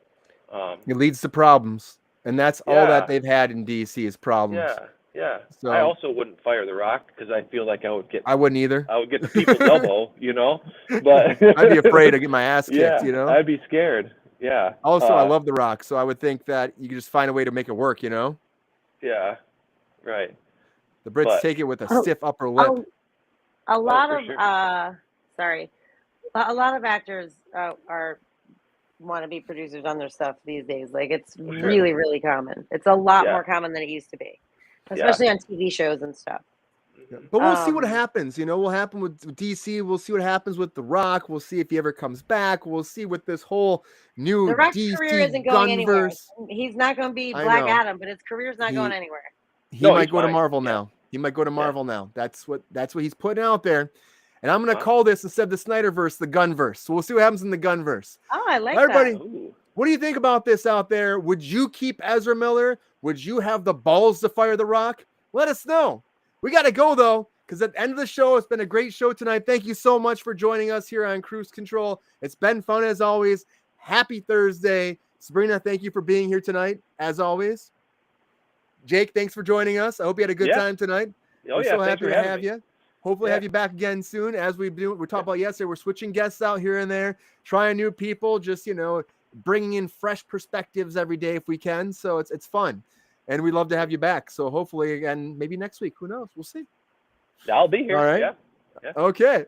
Speaker 1: It leads to problems, and that's all that
Speaker 3: Yeah,
Speaker 1: they've had in DC is problems.
Speaker 3: yeah. I
Speaker 1: So
Speaker 3: also wouldn't fire The Rock because I feel like
Speaker 1: I wouldn't either.
Speaker 3: I would get the people's elbow, you know. But
Speaker 1: I'd be afraid to get my ass kicked,
Speaker 3: yeah,
Speaker 1: you know.
Speaker 3: I'd be scared. Yeah.
Speaker 1: Also, I love The Rock, so I would think that you could just find a way to make it work, you know.
Speaker 3: Yeah. Right.
Speaker 1: The Brits
Speaker 3: But
Speaker 1: take it with a
Speaker 2: Oh,
Speaker 1: stiff upper lip.
Speaker 2: a lot
Speaker 3: for
Speaker 2: of
Speaker 3: sure.
Speaker 2: sorry, a lot of actors are want to be producers on their stuff these days. Like it's
Speaker 3: Sure.
Speaker 2: really, really common. It's a lot
Speaker 3: Yeah.
Speaker 2: more common than it used to be,
Speaker 3: Yeah.
Speaker 2: especially on TV shows and stuff.
Speaker 1: Yeah. But we'll see what
Speaker 2: Um,
Speaker 1: happens. You know, what will happen with DC. We'll see what happens with The Rock. We'll see if he ever comes back. We'll see with this whole new
Speaker 2: The Rock's career
Speaker 1: DC
Speaker 2: isn't going anywhere.
Speaker 1: gunverse.
Speaker 2: He's not going to be
Speaker 1: I
Speaker 2: Black
Speaker 1: know.
Speaker 2: Adam, but his career's not going anywhere.
Speaker 1: He
Speaker 3: No,
Speaker 1: might
Speaker 3: he's
Speaker 1: go to
Speaker 3: fine.
Speaker 1: Marvel
Speaker 3: Yeah.
Speaker 1: now. He might go to
Speaker 3: Yeah.
Speaker 1: Marvel now. That's what he's putting out there. And I'm gonna
Speaker 3: Huh.
Speaker 1: call this, instead of the Snyderverse, the Gunverse. So we'll see what happens in the Gunverse.
Speaker 2: Oh, I like
Speaker 1: Everybody,
Speaker 2: that.
Speaker 3: Ooh.
Speaker 1: what do you think about this out there? Would you keep Ezra Miller? Would you have the balls to fire The Rock? Let us know. We got to go, though, because at the end of the show, it's been a great show tonight. Thank you so much for joining us here on Kruse Control. It's been fun as always. Happy Thursday. Sabrina, thank you for being here tonight, as always. Jake, thanks for joining us. I hope you had a good
Speaker 3: Yeah.
Speaker 1: time tonight.
Speaker 3: Oh
Speaker 1: We're
Speaker 3: yeah.
Speaker 1: so
Speaker 3: Thanks
Speaker 1: happy
Speaker 3: for
Speaker 1: to
Speaker 3: having
Speaker 1: have
Speaker 3: me.
Speaker 1: you. Hopefully
Speaker 3: Yeah.
Speaker 1: have you back again soon. As we talked about yesterday, we're switching guests out here and there, trying new people, just, you know, bringing in fresh perspectives every day if we can. So it's fun, and we'd love to have you back. So hopefully again, maybe next week. Who knows? We'll see.
Speaker 3: I'll be here.
Speaker 1: All right.
Speaker 3: Yeah.
Speaker 1: Okay.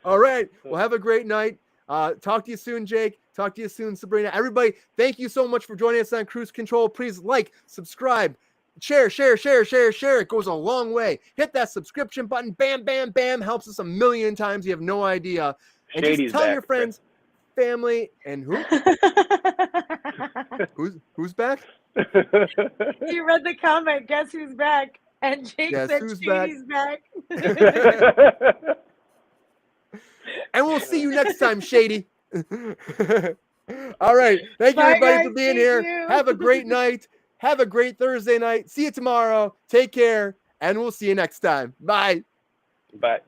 Speaker 1: All right. Well, have a great night. Talk to you soon, Jake. Talk to you soon, Sabrina. Everybody, thank you so much for joining us on Kruse Control. Please like, subscribe, share. It goes a long way. Hit that subscription button. Bam, bam, bam. Helps us a million times. You have no idea. And
Speaker 3: Shady's
Speaker 1: just tell
Speaker 3: back,
Speaker 1: your friends, family, and who? Who's back?
Speaker 2: You read the comment. Guess who's back? And Jake
Speaker 1: Guess
Speaker 2: said
Speaker 1: who's back?
Speaker 2: Shady's back.
Speaker 1: And we'll see you next time, Shady. All right. Thank you,
Speaker 2: Bye,
Speaker 1: everybody,
Speaker 2: guys.
Speaker 1: for being
Speaker 2: Thank
Speaker 1: here.
Speaker 2: you.
Speaker 1: Have a great night. Have a great Thursday night. See you tomorrow. Take care, and we'll see you next time. Bye.
Speaker 3: Bye.